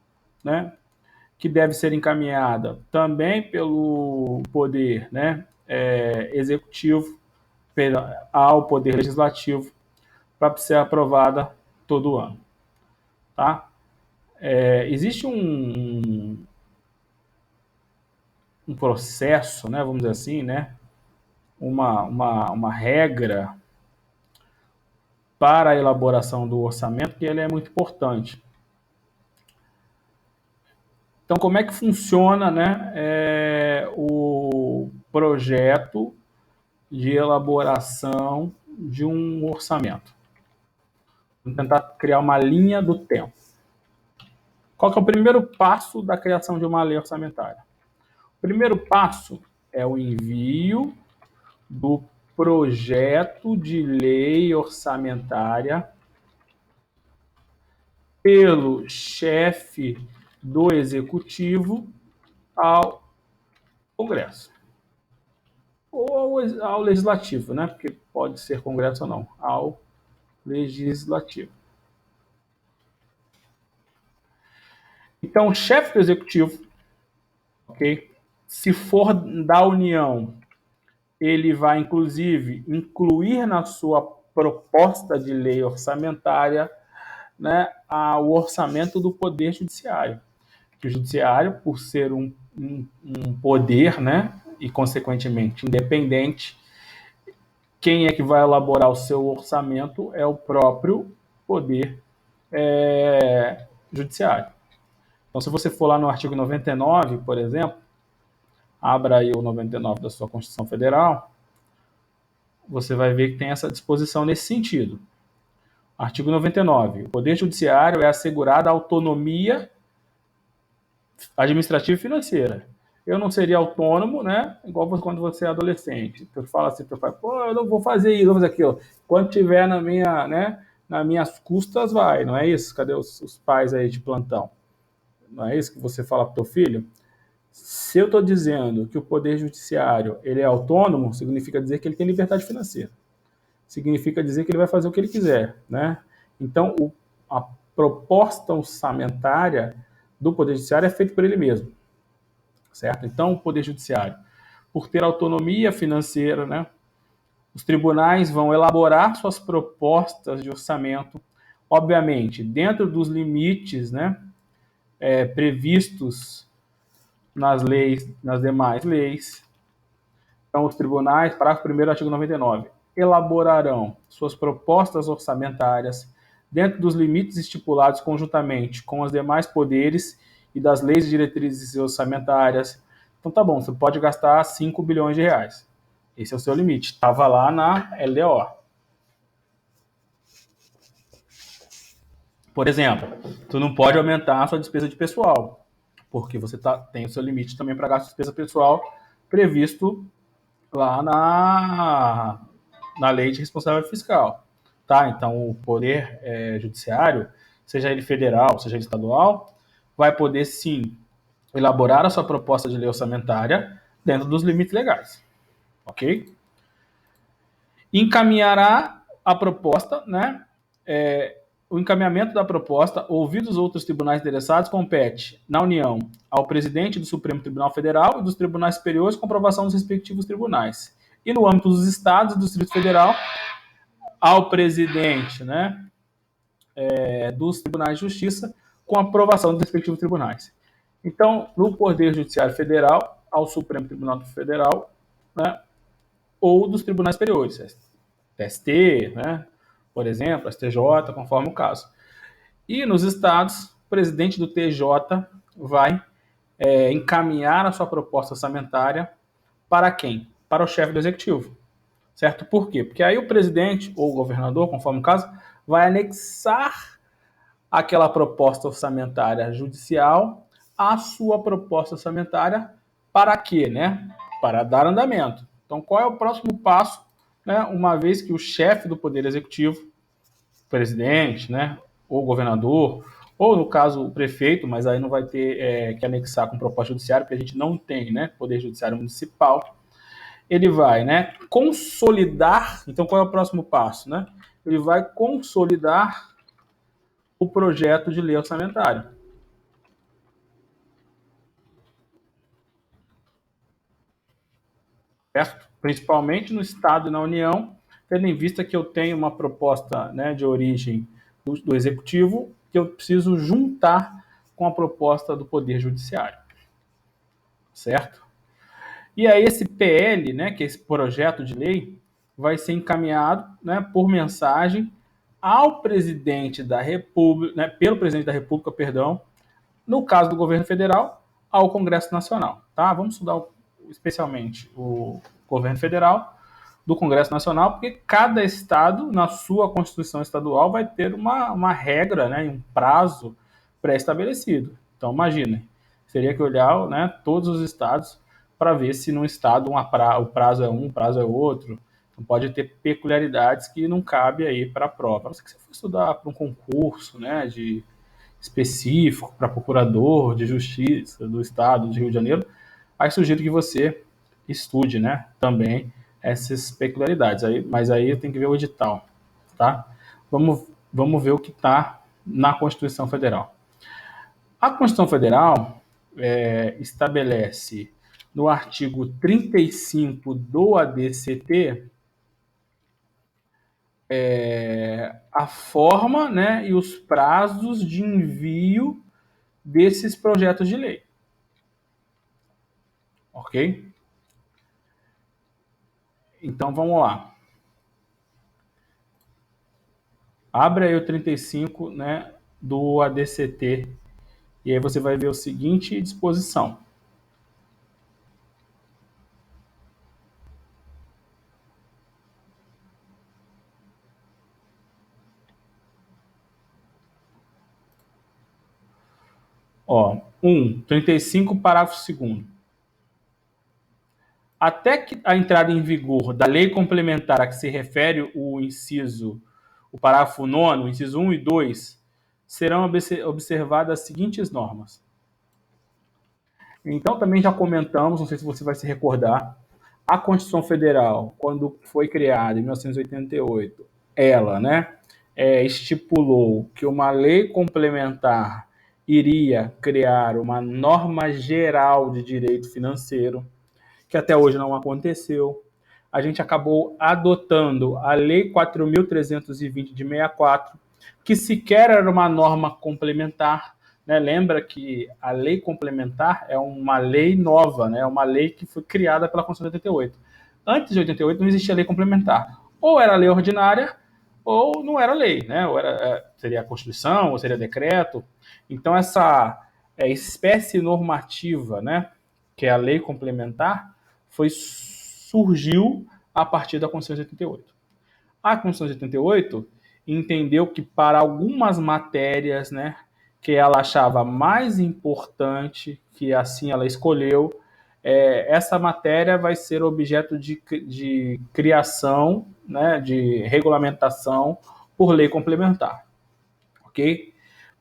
né, que deve ser encaminhada também pelo Poder, né, Executivo ao Poder Legislativo para ser aprovada todo ano. Tá? Existe um processo, né, vamos dizer assim, né, uma regra para a elaboração do orçamento que ele é muito importante. Então, como é que funciona, né, o projeto de elaboração de um orçamento? Vamos tentar criar uma linha do tempo. Qual que é o primeiro passo da criação de uma lei orçamentária? O primeiro passo é o envio do projeto de lei orçamentária pelo chefe do Executivo ao Congresso. Ou ao Legislativo, né? Porque pode ser Congresso ou não. Ao Legislativo. Então, o chefe do Executivo, ok? Se for da União, ele vai, inclusive, incluir na sua proposta de lei orçamentária, né, o orçamento do Poder Judiciário. Que o Judiciário, por ser um poder, né, e, consequentemente, independente, quem é que vai elaborar o seu orçamento é o próprio Poder Judiciário. Então, se você for lá no artigo 99, por exemplo, abra aí o 99 da sua Constituição Federal, você vai ver que tem essa disposição nesse sentido. Artigo 99. O Poder Judiciário é assegurada a autonomia administrativa e financeira. Eu não seria autônomo, né? Igual quando você é adolescente. Tu fala assim pro pai, pô, eu não vou fazer isso, não vou fazer aquilo. Quando tiver na minha, né, nas minhas custas, vai. Não é isso? Cadê os pais aí de plantão? Não é isso que você fala pro teu filho? Se eu estou dizendo que o Poder Judiciário ele é autônomo, significa dizer que ele tem liberdade financeira. Significa dizer que ele vai fazer o que ele quiser, né? Então, a proposta orçamentária do Poder Judiciário é feita por ele mesmo, certo? Então, o Poder Judiciário, por ter autonomia financeira, né? Os tribunais vão elaborar suas propostas de orçamento, obviamente, dentro dos limites, né? Previstos nas leis, nas demais leis. Então, os tribunais, parágrafo 1º, artigo 99, elaborarão suas propostas orçamentárias dentro dos limites estipulados conjuntamente com os demais poderes e das leis e diretrizes orçamentárias. Então, tá bom, você pode gastar 5 bilhões de reais. Esse é o seu limite. Estava lá na LDO. Por exemplo, tu não pode aumentar a sua despesa de pessoal, porque você tem o seu limite também para gasto de despesa pessoal previsto lá na lei de responsabilidade fiscal. Tá? Então, o poder judiciário, seja ele federal, seja ele estadual, vai poder, sim, elaborar a sua proposta de lei orçamentária dentro dos limites legais. Ok? Encaminhará a proposta, né? O encaminhamento da proposta, ouvidos outros tribunais interessados, compete, na União, ao presidente do Supremo Tribunal Federal e dos tribunais superiores com aprovação dos respectivos tribunais. E no âmbito dos estados e do Distrito Federal, ao presidente, né, dos tribunais de justiça com aprovação dos respectivos tribunais. Então, no Poder Judiciário Federal, ao Supremo Tribunal Federal, né, ou dos tribunais superiores, TST, né, por exemplo, STJ, conforme o caso. E nos estados, o presidente do TJ vai encaminhar a sua proposta orçamentária para quem? Para o chefe do executivo. Certo? Por quê? Porque aí o presidente ou o governador, conforme o caso, vai anexar aquela proposta orçamentária judicial à sua proposta orçamentária para quê? Né? Para dar andamento. Então, qual é o próximo passo, né? Uma vez que o chefe do Poder Executivo, presidente, né, ou governador, ou no caso o prefeito, mas aí não vai ter que anexar com proposta judiciária, porque a gente não tem, né, Poder Judiciário Municipal, ele vai, né, consolidar, então qual é o próximo passo, né? Ele vai consolidar o projeto de lei orçamentário. Certo? Principalmente no Estado e na União, tendo em vista que eu tenho uma proposta, né, de origem do Executivo, que eu preciso juntar com a proposta do Poder Judiciário. Certo? E aí esse PL, né, que é esse projeto de lei, vai ser encaminhado, né, por mensagem ao presidente da República, né, pelo presidente da República, perdão, no caso do governo federal, ao Congresso Nacional. Tá? Vamos estudar especialmente o governo federal do Congresso Nacional, porque cada estado, na sua Constituição estadual, vai ter uma regra, né, um prazo pré-estabelecido. Então, imagine, seria que olhar, né, todos os estados para ver se num estado o prazo é um, o prazo é outro. Então, pode ter peculiaridades que não cabe aí para a prova. A não ser que você for estudar para um concurso, né, de específico para procurador de justiça do estado de Rio de Janeiro, aí sugiro que você estude, né, também essas peculiaridades. Mas aí tem que ver o edital, tá? Vamos ver o que está na Constituição Federal. A Constituição Federal estabelece no artigo 35 do ADCT a forma, né, e os prazos de envio desses projetos de lei. Ok? Então vamos lá. Abre aí o 35, né, do ADCT e aí você vai ver o seguinte disposição. Ó, 35, parágrafo 2º. Até que a entrada em vigor da lei complementar a que se refere o parágrafo 9º, inciso 1 e 2, serão observadas as seguintes normas. Então, também já comentamos, não sei se você vai se recordar, a Constituição Federal, quando foi criada em 1988, ela, né, estipulou que uma lei complementar iria criar uma norma geral de direito financeiro, que até hoje não aconteceu. A gente acabou adotando a Lei 4.320 de 64, que sequer era uma norma complementar, né? Lembra que a lei complementar é uma lei nova, né? Uma lei que foi criada pela Constituição de 88. Antes de 88 não existia lei complementar. Ou era lei ordinária, ou não era lei, né? Ou seria a Constituição, ou seria decreto. Então essa espécie normativa, né, que é a lei complementar, surgiu a partir da Constituição de 88. A Constituição de 88 entendeu que para algumas matérias, né, que ela achava mais importante, que assim ela escolheu, essa matéria vai ser objeto de criação, né, de regulamentação por lei complementar, ok?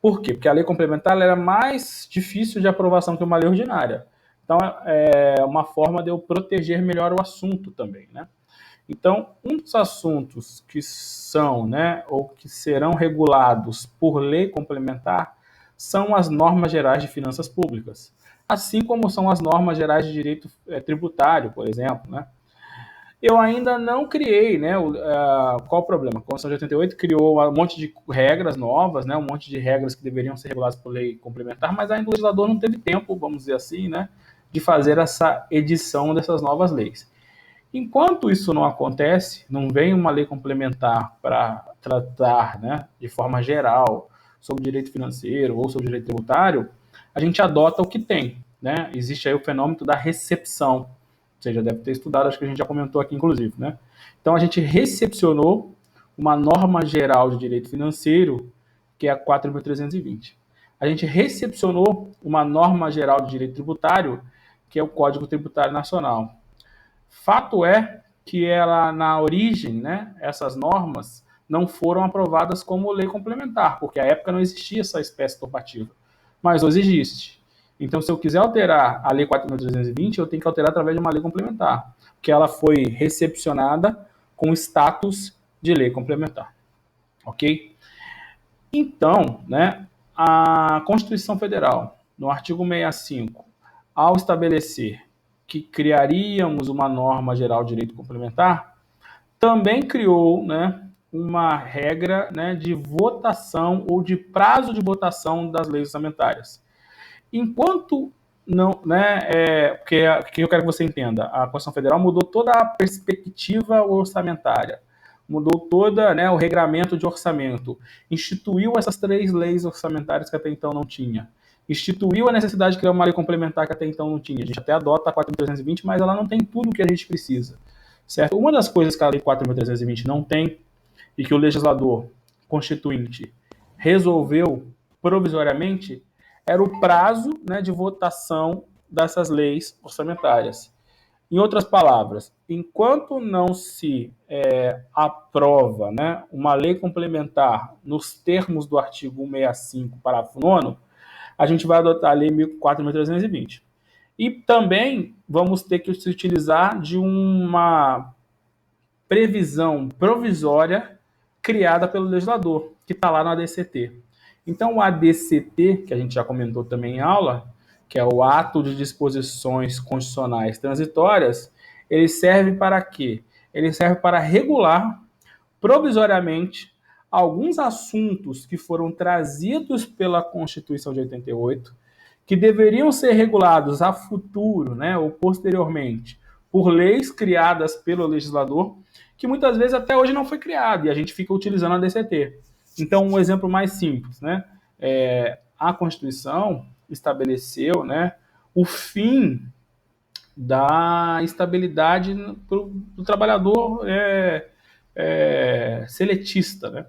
Por quê? Porque a lei complementar era mais difícil de aprovação que uma lei ordinária. Então, é uma forma de eu proteger melhor o assunto também, né? Então, um dos assuntos que são, né, ou que serão regulados por lei complementar são as normas gerais de finanças públicas, assim como são as normas gerais de direito tributário, por exemplo, né? Eu ainda não criei, né? Qual o problema? A Constituição de 88 criou um monte de regras novas, né? Um monte de regras que deveriam ser reguladas por lei complementar, mas ainda o legislador não teve tempo, vamos dizer assim, né? De fazer essa edição dessas novas leis. Enquanto isso não acontece, não vem uma lei complementar para tratar, né, de forma geral sobre direito financeiro ou sobre direito tributário, a gente adota o que tem, né? Existe aí o fenômeno da recepção. Você já deve ter estudado, acho que a gente já comentou aqui, inclusive, né? Então, a gente recepcionou uma norma geral de direito financeiro, que é a 4.320. A gente recepcionou uma norma geral de direito tributário, que é o Código Tributário Nacional. Fato é que ela, na origem, né, essas normas não foram aprovadas como lei complementar, porque à época não existia essa espécie normativa. Mas hoje existe. Então, se eu quiser alterar a Lei 4.320, eu tenho que alterar através de uma lei complementar, que ela foi recepcionada com status de lei complementar. Ok? Então, né, a Constituição Federal, no artigo 65, ao estabelecer que criaríamos uma norma geral de direito complementar, também criou, né, uma regra, né, de votação ou de prazo de votação das leis orçamentárias. Enquanto não, né, porque que eu quero que você entenda, a Constituição Federal mudou toda a perspectiva orçamentária, mudou toda, né, o regramento de orçamento, instituiu essas 3 leis orçamentárias que até então não tinha, instituiu a necessidade de criar uma lei complementar que até então não tinha. A gente até adota a 4.320, mas ela não tem tudo o que a gente precisa, certo? Uma das coisas que a lei 4.320 não tem e que o legislador constituinte resolveu provisoriamente era o prazo, né, de votação dessas leis orçamentárias. Em outras palavras, enquanto não se aprova, né, uma lei complementar nos termos do artigo 165, parágrafo 9º, a gente vai adotar a Lei 4.320. E também vamos ter que se utilizar de uma previsão provisória criada pelo legislador, que está lá no ADCT. Então, o ADCT, que a gente já comentou também em aula, que é o Ato de Disposições Constitucionais Transitórias, ele serve para quê? Ele serve para regular provisoriamente alguns assuntos que foram trazidos pela Constituição de 88, que deveriam ser regulados a futuro, né, ou posteriormente, por leis criadas pelo legislador, que muitas vezes até hoje não foi criado, e a gente fica utilizando a DCT. Então, um exemplo mais simples, né, a Constituição estabeleceu, né, o fim da estabilidade do trabalhador seletista, né?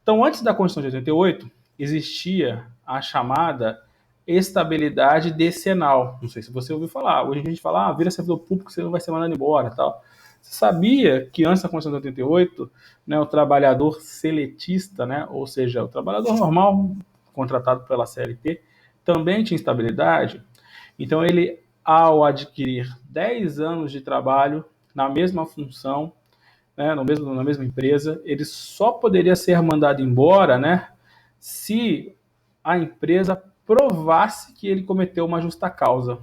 Então, antes da Constituição de 88, existia a chamada estabilidade decenal. Não sei se você ouviu falar. Hoje a gente fala, vira servidor público, você não vai ser mandado embora, tal. Você sabia que antes da Constituição de 88, né, o trabalhador seletista, né, ou seja, o trabalhador normal contratado pela CLT, também tinha estabilidade? Então, ele, ao adquirir 10 anos de trabalho na mesma função, né, na mesma empresa, ele só poderia ser mandado embora, né, se a empresa provasse que ele cometeu uma justa causa.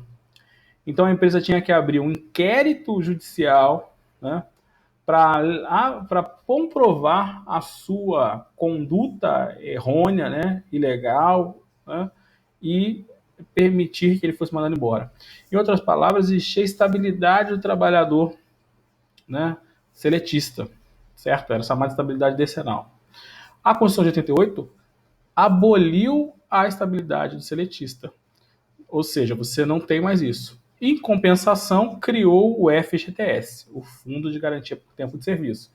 Então a empresa tinha que abrir um inquérito judicial, né, para comprovar a sua conduta errônea, né, ilegal, né, e permitir que ele fosse mandado embora. Em outras palavras, existia estabilidade do trabalhador, né, seletista, certo? Era chamada de estabilidade decenal. A Constituição de 88 aboliu a estabilidade do seletista, ou seja, você não tem mais isso. Em compensação, criou o FGTS, o Fundo de Garantia por Tempo de Serviço.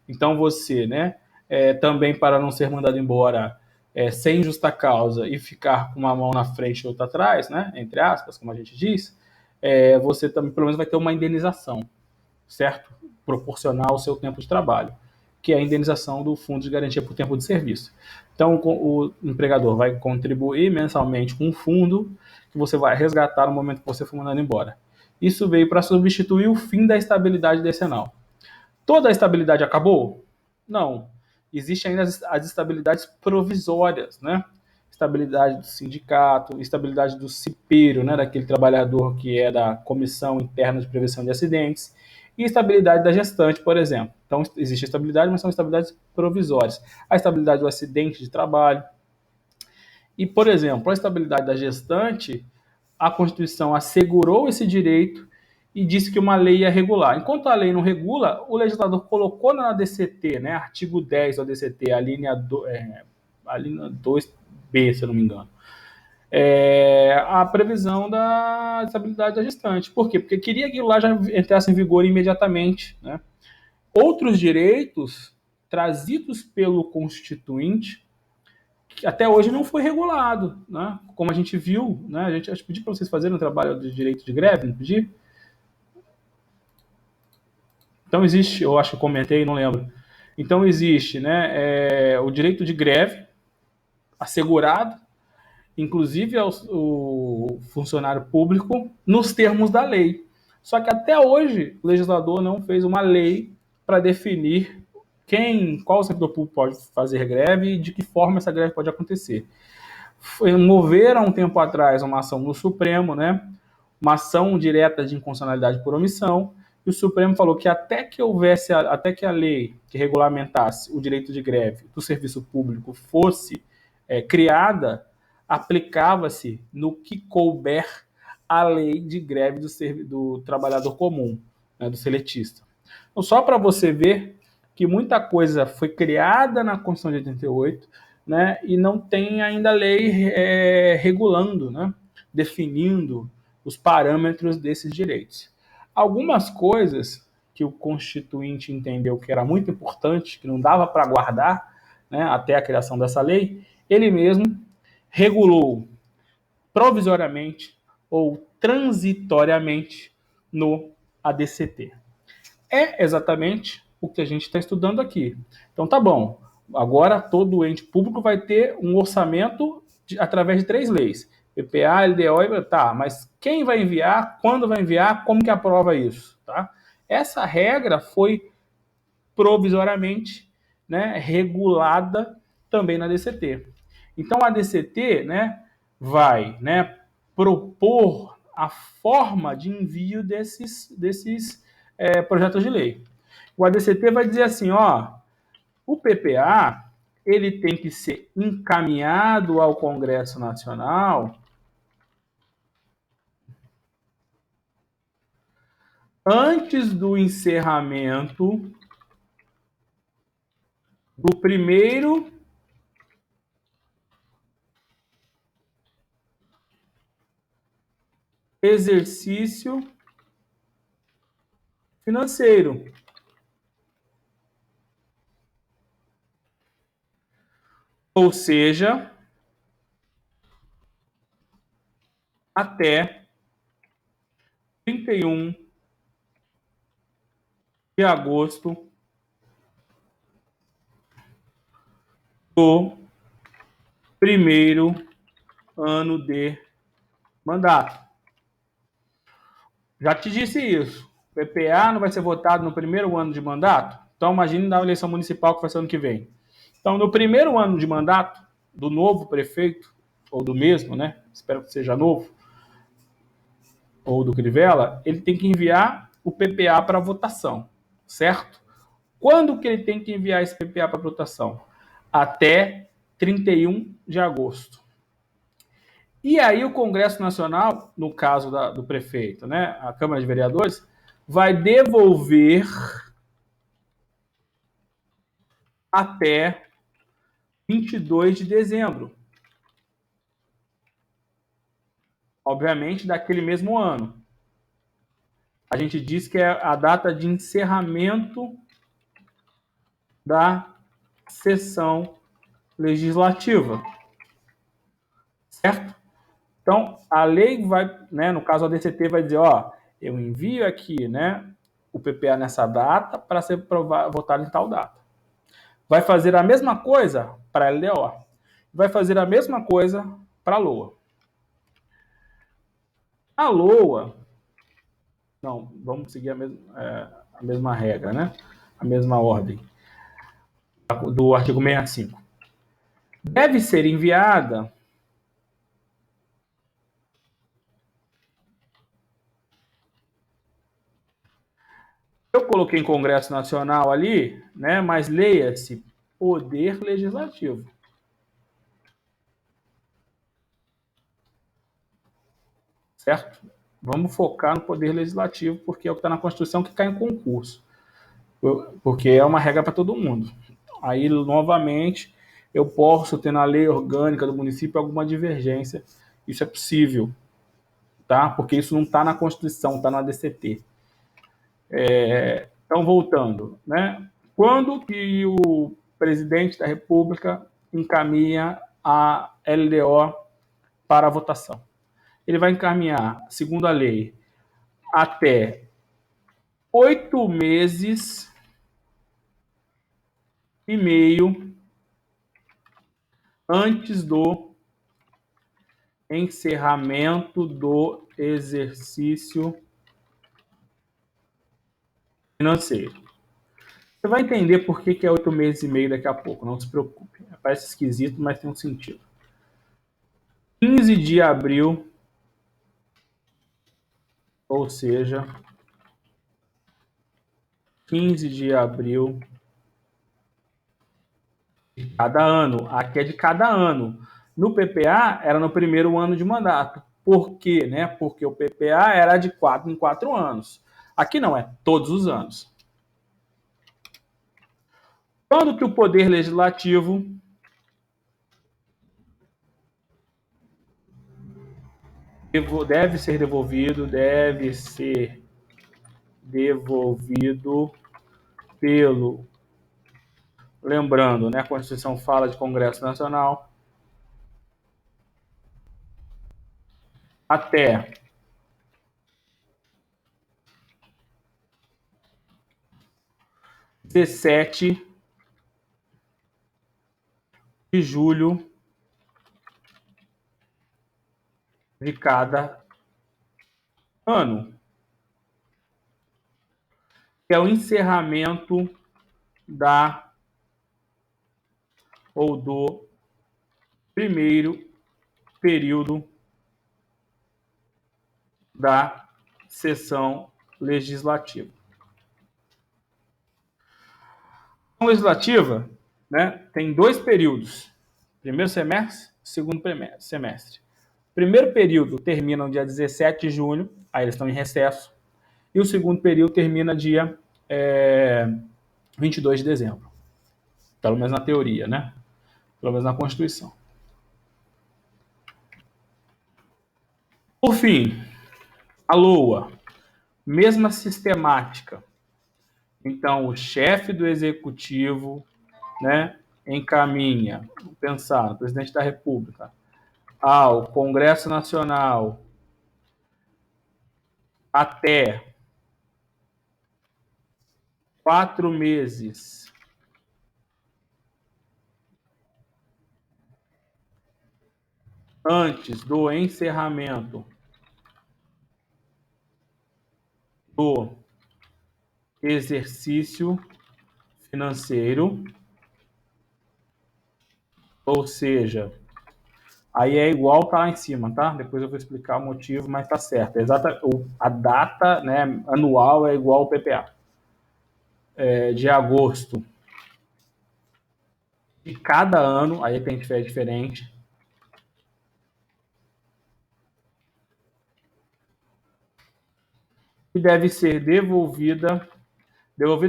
Então você, né, também para não ser mandado embora sem justa causa e ficar com uma mão na frente e outra atrás, né, entre aspas, como a gente diz, você também pelo menos vai ter uma indenização, certo? Proporcional ao seu tempo de trabalho, que é a indenização do Fundo de Garantia por Tempo de Serviço. Então, o empregador vai contribuir mensalmente com um fundo que você vai resgatar no momento que você for mandado embora. Isso veio para substituir o fim da estabilidade decenal. Toda a estabilidade acabou? Não. Existem ainda as estabilidades provisórias, né? Estabilidade do sindicato, estabilidade do cipeiro, né, daquele trabalhador que é da Comissão Interna de Prevenção de Acidentes, e estabilidade da gestante, por exemplo. Então, existe estabilidade, mas são estabilidades provisórias. A estabilidade do acidente de trabalho. E, por exemplo, a estabilidade da gestante, a Constituição assegurou esse direito e disse que uma lei ia regular. Enquanto a lei não regula, o legislador colocou na DCT, né, artigo 10 da DCT, a linha 2B, se eu não me engano, a previsão da estabilidade da gestante. Por quê? Porque queria que lá já entrasse em vigor imediatamente, né? Outros direitos trazidos pelo Constituinte, que até hoje não foi regulado, né? Como a gente viu, né? A gente pediu para vocês fazerem um trabalho de direito de greve, não pedi? Então existe, eu acho que eu comentei, não lembro. Então existe, né, o direito de greve assegurado, inclusive ao funcionário público, nos termos da lei. Só que até hoje o legislador não fez uma lei para definir qual servidor público pode fazer greve e de que forma essa greve pode acontecer. Moveram um tempo atrás uma ação no Supremo, né? Uma ação direta de inconstitucionalidade por omissão, e o Supremo falou que até que a lei que regulamentasse o direito de greve do serviço público fosse criada, aplicava-se no que couber a lei de greve do trabalhador comum, né, do seletista. Então, só para você ver que muita coisa foi criada na Constituição de 88, né, e não tem ainda lei regulando, né, definindo os parâmetros desses direitos. Algumas coisas que o Constituinte entendeu que era muito importante, que não dava para guardar, né, até a criação dessa lei, ele mesmo regulou provisoriamente ou transitoriamente no a DCT. É exatamente o que a gente está estudando aqui. Então tá bom, agora todo ente público vai ter um orçamento através de 3 leis. PPA, LDO e... Tá, mas quem vai enviar, quando vai enviar, como que aprova isso? Tá? Essa regra foi provisoriamente, né, regulada também na DCT. Então a DCT, né, vai, né, propor a forma de envio desses projetos de lei. O ADCT vai dizer assim, ó, o PPA ele tem que ser encaminhado ao Congresso Nacional antes do encerramento do primeiro exercício financeiro. Ou seja, até 31 de agosto do primeiro ano de mandato. Já te disse isso. O PPA não vai ser votado no primeiro ano de mandato? Então, imagine na eleição municipal que vai ser ano que vem. Então, no primeiro ano de mandato do novo prefeito, ou do mesmo, né? Espero que seja novo, ou do Crivella, ele tem que enviar o PPA para votação, certo? Quando que ele tem que enviar esse PPA para votação? Até 31 de agosto. E aí o Congresso Nacional, no caso do prefeito, né, a Câmara de Vereadores, vai devolver até 22 de dezembro. Obviamente, daquele mesmo ano. A gente diz que é a data de encerramento da sessão legislativa. Certo? Então, a lei vai, né, no caso a DCT vai dizer, ó, eu envio aqui, né, o PPA nessa data para ser votado em tal data. Vai fazer a mesma coisa para a LDO. Vai fazer a mesma coisa para a LOA. A LOA, não, vamos seguir a mesma regra, né? A mesma ordem do artigo 65. Deve ser enviada eu coloquei em Congresso Nacional ali, né? Mas leia-se Poder Legislativo. Certo? Vamos focar no Poder Legislativo, porque é o que está na Constituição que cai em concurso. Porque é uma regra para todo mundo. Aí, novamente, eu posso ter na lei orgânica do município alguma divergência. Isso é possível, tá? Porque isso não está na Constituição, está na DCT. Então, voltando, né? Quando que o presidente da República encaminha a LDO para a votação? Ele vai encaminhar, segundo a lei, até 8 meses e meio antes do encerramento do exercício financeiro. Você vai entender por que é 8 meses e meio daqui a pouco, não se preocupe. Parece esquisito, mas tem um sentido. 15 de abril, ou seja, 15 de abril de cada ano. Aqui é de cada ano. No PPA, era no primeiro ano de mandato. Por quê? Né? Porque o PPA era de 4 em 4 anos. Aqui não, é todos os anos. Quando que o Poder Legislativo deve ser devolvido pelo... Lembrando, né, a Constituição fala de Congresso Nacional. Até 17 de julho de cada ano, que é o encerramento do primeiro período da sessão legislativa. A sessão legislativa, né, tem 2 períodos, primeiro semestre, segundo semestre. O primeiro período termina no dia 17 de junho, aí eles estão em recesso, e o segundo período termina dia 22 de dezembro, pelo menos na teoria, né? Pelo menos na Constituição. Por fim, a LOA, mesma sistemática. Então, o chefe do executivo, né, encaminha, vamos pensar, o presidente da República, ao Congresso Nacional até 4 meses antes do encerramento do exercício financeiro, ou seja, aí é igual tá lá em cima, tá? Depois eu vou explicar o motivo, mas tá certo. A data, né, anual é igual ao PPA. De agosto de cada ano, aí tem diferente. E deve ser devolvida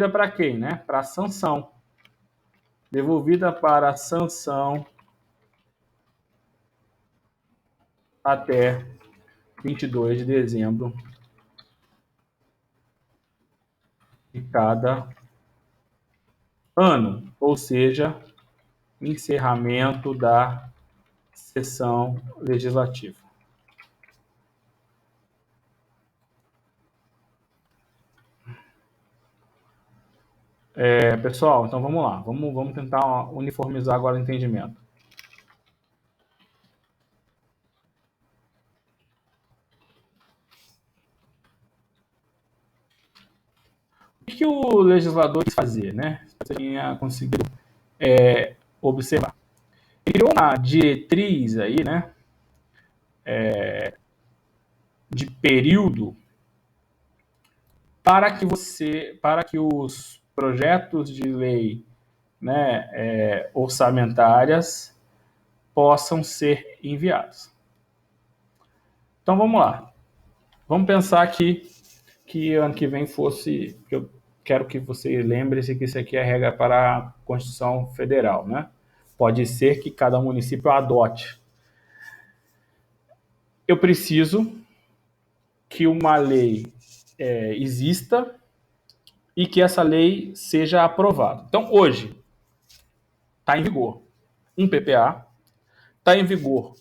para quem, né? Para a sanção. Devolvida para a sanção até 22 de dezembro de cada ano, ou seja, encerramento da sessão legislativa. Pessoal, então vamos lá. Vamos tentar uniformizar agora o entendimento. O que o legislador quis fazer, né? Você tinha conseguido observar. Ele criou uma diretriz aí, né? De período para que os projetos de lei, né, orçamentárias possam ser enviados. Então vamos lá. Vamos pensar aqui que ano que vem fosse, eu quero que você lembre-se que isso aqui é regra para a Constituição Federal, né? Pode ser que cada município adote. Eu preciso que uma lei exista e que essa lei seja aprovada. Então, hoje, está em vigor um PPA, está em vigor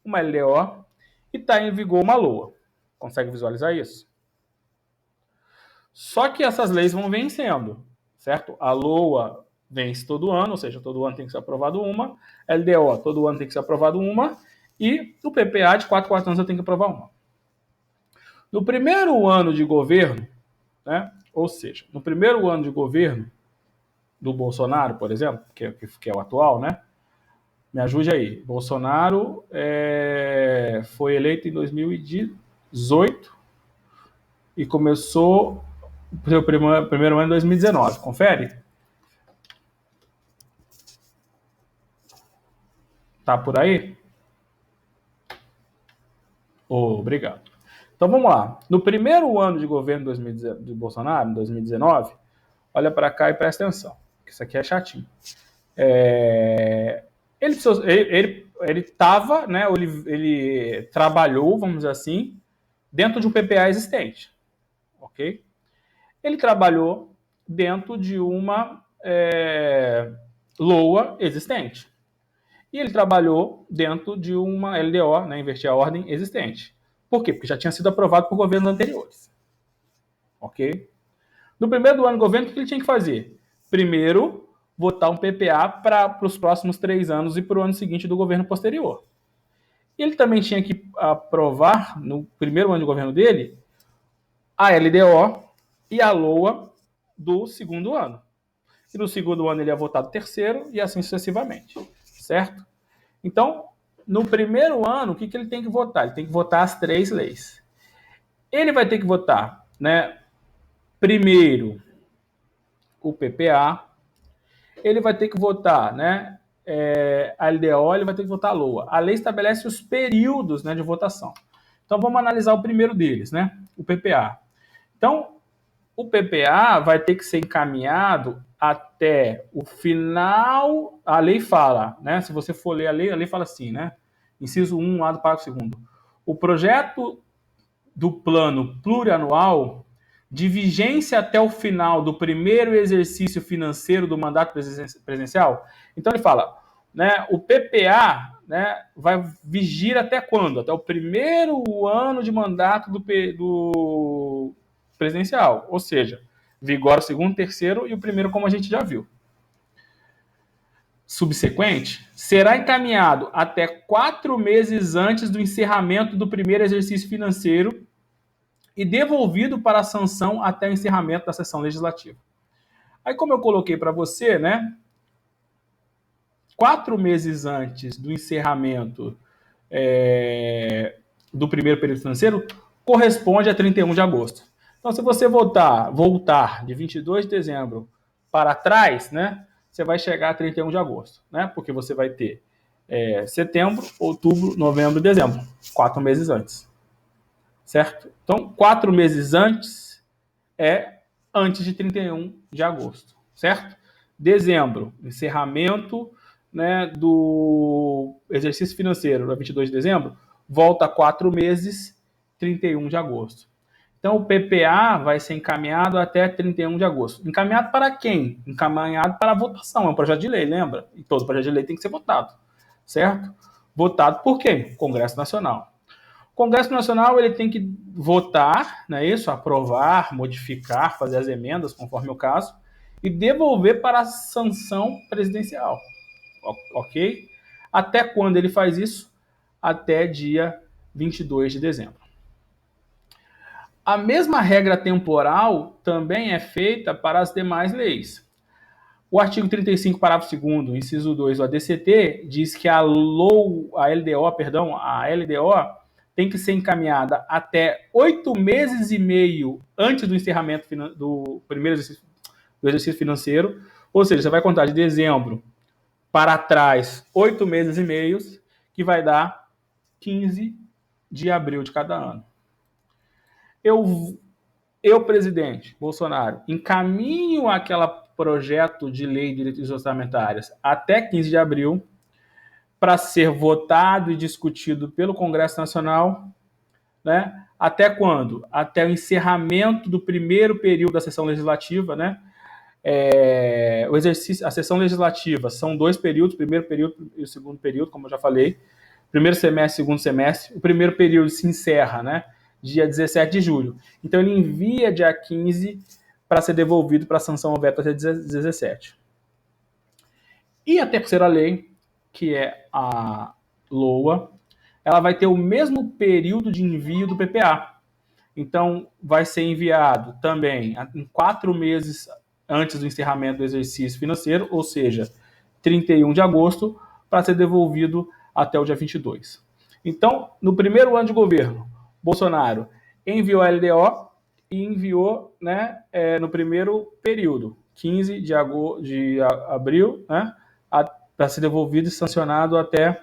uma LDO e está em vigor uma LOA. Consegue visualizar isso? Só que essas leis vão vencendo, certo? A LOA vence todo ano, ou seja, todo ano tem que ser aprovado uma, LDO todo ano tem que ser aprovado uma, e o PPA de 4 anos eu tenho que aprovar uma. No primeiro ano de governo, né, ou seja, no primeiro ano de governo do Bolsonaro, por exemplo, que é o atual, né? Me ajude aí. Bolsonaro foi eleito em 2018 e começou o seu primeiro ano em 2019. Confere? Tá por aí? Obrigado. Então vamos lá. No primeiro ano de governo de Bolsonaro, em 2019, olha para cá e presta atenção, que isso aqui é chatinho. Ele estava, né? Ele trabalhou, vamos dizer assim, dentro de um PPA existente, ok? Ele trabalhou dentro de uma LOA existente. E ele trabalhou dentro de uma LDO, né, inverter a ordem, existente. Por quê? Porque já tinha sido aprovado por governos anteriores. Ok? No primeiro ano do governo, o que ele tinha que fazer? primeiro votar um PPA para os próximos 3 anos e para o ano seguinte do governo posterior. E ele também tinha que aprovar, no primeiro ano de governo dele, a LDO e a LOA do segundo ano. E no segundo ano ele ia votar do terceiro e assim sucessivamente, certo? Então, no primeiro ano, o que ele tem que votar? Ele tem que votar as 3 leis. Ele vai ter que votar, né, primeiro o PPA, ele vai ter que votar, né, a LDO, ele vai ter que votar a LOA. A lei estabelece os períodos, né, de votação. Então, vamos analisar o primeiro deles, né, o PPA. Então, o PPA vai ter que ser encaminhado até o final. A lei fala, né? Se você for ler a lei fala assim, né? Inciso 1, lá do parágrafo 2º. O projeto do plano plurianual de vigência até o final do primeiro exercício financeiro do mandato presidencial. Então ele fala, né? O PPA, né, vai vigir até quando? Até o primeiro ano de mandato do presidencial, ou seja, vigora o segundo, terceiro e o primeiro, como a gente já viu. Subsequente, será encaminhado até 4 meses antes do encerramento do primeiro exercício financeiro e devolvido para a sanção até o encerramento da sessão legislativa. Aí, como eu coloquei para você, né, 4 meses antes do encerramento do primeiro período financeiro corresponde a 31 de agosto. Então, se você voltar de 22 de dezembro para trás, né, você vai chegar a 31 de agosto, né, porque você vai ter setembro, outubro, novembro e dezembro, 4 meses antes, certo? Então, 4 meses antes é antes de 31 de agosto, certo? Dezembro, encerramento, né, do exercício financeiro, no 22 de dezembro, volta 4 meses, 31 de agosto. Então, o PPA vai ser encaminhado até 31 de agosto. Encaminhado para quem? Encaminhado para a votação. É um projeto de lei, lembra? E todo projeto de lei tem que ser votado, certo? Votado por quem? Congresso Nacional. O Congresso Nacional ele tem que votar, não é isso? Aprovar, modificar, fazer as emendas, conforme o caso, e devolver para a sanção presidencial. Ok? Até quando ele faz isso? Até dia 22 de dezembro. A mesma regra temporal também é feita para as demais leis. O artigo 35, parágrafo 2º, inciso 2 do ADCT, diz que a LDO tem que ser encaminhada até 8 meses e meio antes do encerramento do primeiro exercício financeiro, ou seja, você vai contar de dezembro para trás 8 meses e meio, que vai dar 15 de abril de cada ano. Eu, presidente Bolsonaro, encaminho aquele projeto de lei de diretrizes orçamentárias até 15 de abril para ser votado e discutido pelo Congresso Nacional, né? Até quando? Até o encerramento do primeiro período da sessão legislativa, né? A sessão legislativa são 2 períodos, o primeiro período e o segundo período, como eu já falei. Primeiro semestre, segundo semestre. O primeiro período se encerra, né, dia 17 de julho. Então, ele envia dia 15 para ser devolvido para a sanção ao veto até 17. E a terceira lei, que é a LOA, ela vai ter o mesmo período de envio do PPA. Então, vai ser enviado também em 4 meses antes do encerramento do exercício financeiro, ou seja, 31 de agosto, para ser devolvido até o dia 22. Então, no primeiro ano de governo, Bolsonaro enviou a LDO e enviou, né, no primeiro período, 15 de abril, né, para ser devolvido e sancionado até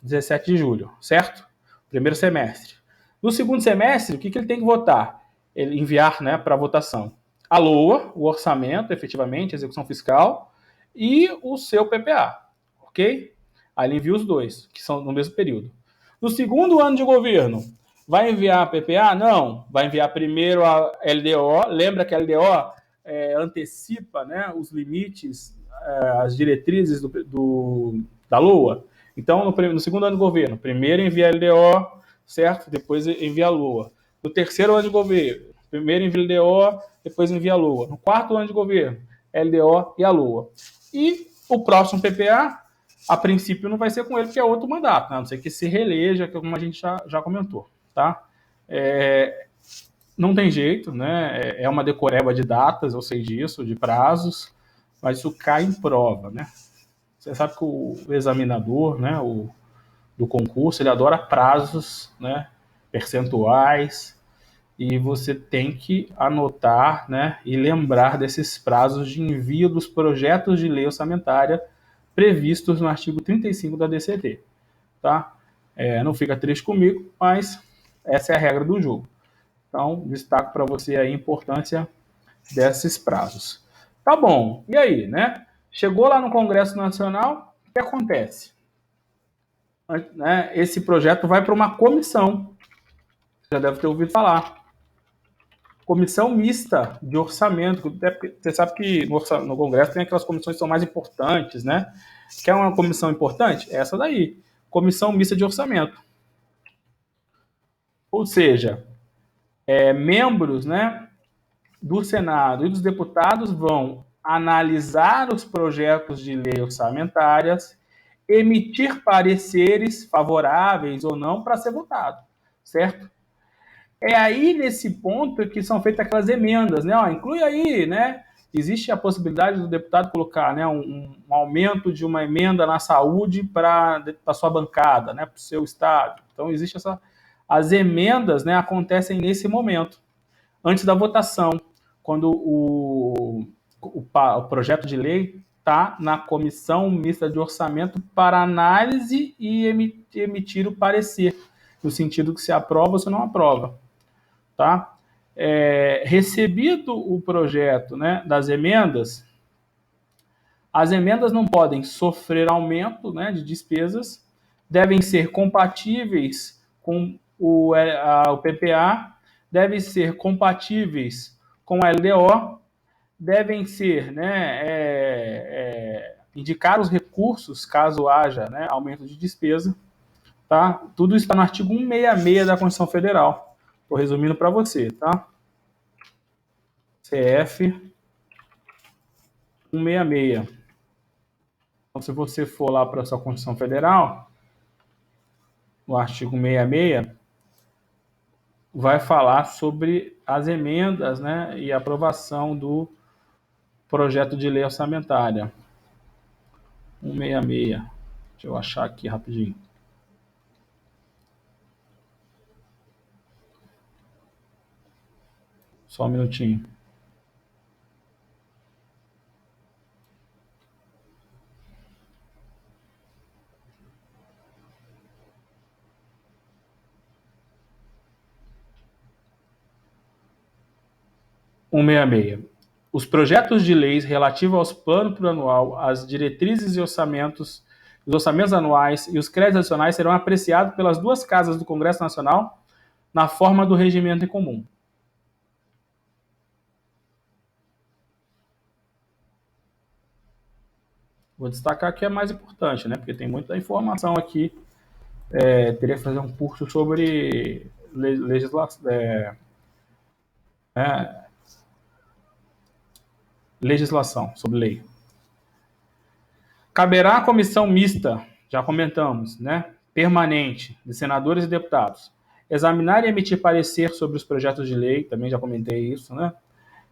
17 de julho, certo? Primeiro semestre. No segundo semestre, o que ele tem que votar? Ele enviar, né, para votação a LOA, o orçamento, efetivamente, a execução fiscal, e o seu PPA, ok? Aí ele envia os 2, que são no mesmo período. No segundo ano de governo, vai enviar a PPA? Não, vai enviar primeiro a LDO. Lembra que a LDO antecipa, né, os limites, as diretrizes da LOA? Então, no segundo ano de governo, primeiro envia a LDO, certo? Depois envia a LOA. No terceiro ano de governo, Primeiro envia LDO, depois envia a LOA. No quarto ano de governo, LDO e a LOA. E o próximo PPA, a princípio, não vai ser com ele, porque é outro mandato, né? A não ser que se reeleja, como a gente já comentou, tá? Não tem jeito, né? É uma decoreba de datas, eu sei disso, de prazos, mas isso cai em prova, né? Você sabe que o examinador, né, do concurso, ele adora prazos, né, percentuais, e você tem que anotar, né, e lembrar desses prazos de envio dos projetos de lei orçamentária previstos no artigo 35 da DCT, tá? Não fica triste comigo, mas essa é a regra do jogo. Então, destaco para você aí a importância desses prazos. Tá bom, e aí, né? Chegou lá no Congresso Nacional, o que acontece? Esse projeto vai para uma comissão, você já deve ter ouvido falar. Comissão mista de orçamento. Você sabe que no Congresso tem aquelas comissões que são mais importantes, né? Quer uma comissão importante? Essa daí. Comissão mista de orçamento. Ou seja, membros, né, do Senado e dos deputados vão analisar os projetos de lei orçamentárias, emitir pareceres favoráveis ou não para ser votado, certo? É aí nesse ponto que são feitas aquelas emendas, né? Inclui aí, né? Existe a possibilidade do deputado colocar, né, um aumento de uma emenda na saúde para a sua bancada, né, para o seu estado. Então existe as emendas, né, acontecem nesse momento, antes da votação, quando o projeto de lei está na comissão mista de orçamento para análise e emitir o parecer, no sentido que se aprova ou se não aprova. Tá? Recebido o projeto, né, das emendas, as emendas não podem sofrer aumento, né, de despesas, devem ser compatíveis com o PPA, devem ser compatíveis com a LDO, devem ser, né, indicar os recursos caso haja, né, aumento de despesa. Tá? Tudo isso está no artigo 166 da Constituição Federal. Estou resumindo para você, tá? CF 166. Então, se você for lá para a sua Constituição Federal, no artigo 166, vai falar sobre as emendas, né, e aprovação do projeto de lei orçamentária. 166. Deixa eu achar aqui rapidinho. Só um minutinho. Os projetos de leis relativos aos planos plurianual, às diretrizes e orçamentos, os orçamentos anuais e os créditos adicionais serão apreciados pelas duas casas do Congresso Nacional na forma do regimento em comum. Vou destacar que é mais importante, né? Porque tem muita informação aqui. Teria que fazer um curso sobre legislação, sobre lei. Caberá à comissão mista, já comentamos, né? Permanente, de senadores e deputados, examinar e emitir parecer sobre os projetos de lei, também já comentei isso, né?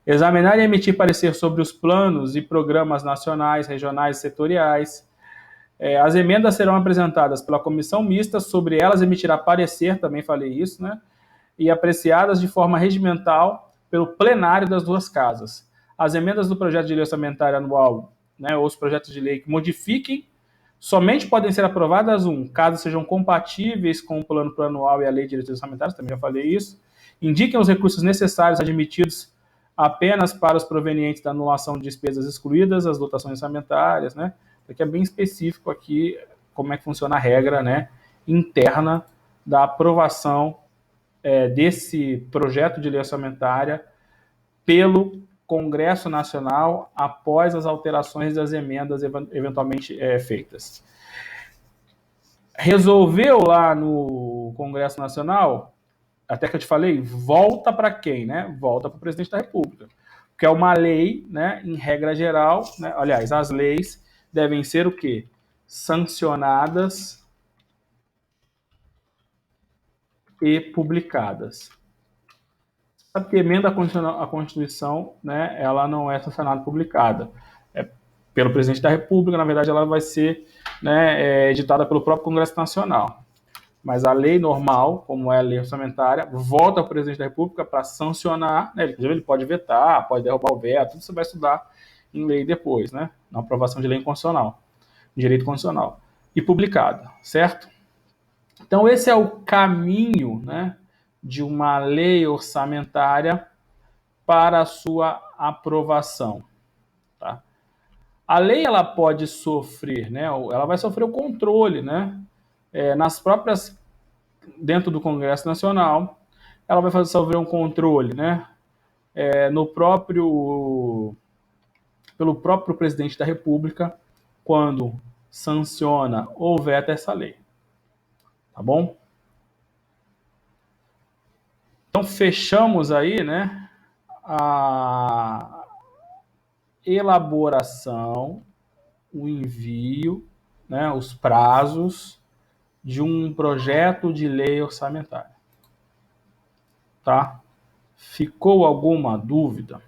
Examinar e emitir parecer sobre os planos e programas nacionais, regionais e setoriais. As emendas serão apresentadas pela comissão mista, sobre elas emitirá parecer, também falei isso, né? E apreciadas de forma regimental pelo plenário das duas casas. As emendas do projeto de lei orçamentária anual, né, ou os projetos de lei que modifiquem, somente podem ser aprovadas, caso sejam compatíveis com o plano plurianual e a lei de diretrizes orçamentárias, também já falei isso, indiquem os recursos necessários admitidos apenas para os provenientes da anulação de despesas excluídas, as dotações orçamentárias, né? Aqui é bem específico aqui como é que funciona a regra, né, interna da aprovação desse projeto de lei orçamentária pelo Congresso Nacional após as alterações das emendas eventualmente feitas. Resolveu lá no Congresso Nacional, até que eu te falei, volta para quem, né? Volta para o presidente da República. Porque é uma lei, né, em regra geral, né? Aliás, as leis devem ser o quê? Sancionadas e publicadas. Sabe que emenda à Constituição, né, ela não é sancionada e publicada. É pelo presidente da República, na verdade, ela vai ser, né, editada pelo próprio Congresso Nacional. Mas a lei normal, como é a lei orçamentária, volta ao presidente da República para sancionar, né, inclusive ele pode vetar, pode derrubar o veto, tudo você vai estudar em lei depois, né, na aprovação de lei constitucional, direito constitucional, e publicada, certo? Então esse é o caminho, né, de uma lei orçamentária para a sua aprovação, tá? A lei ela pode sofrer, né, ela vai sofrer o controle, né, nas próprias dentro do Congresso Nacional, ela vai sofrer um controle, né, no próprio pelo próprio presidente da República quando sanciona ou veta essa lei, tá bom? Então fechamos aí, né, a elaboração, o envio, né, os prazos de um projeto de lei orçamentária, tá? Ficou alguma dúvida?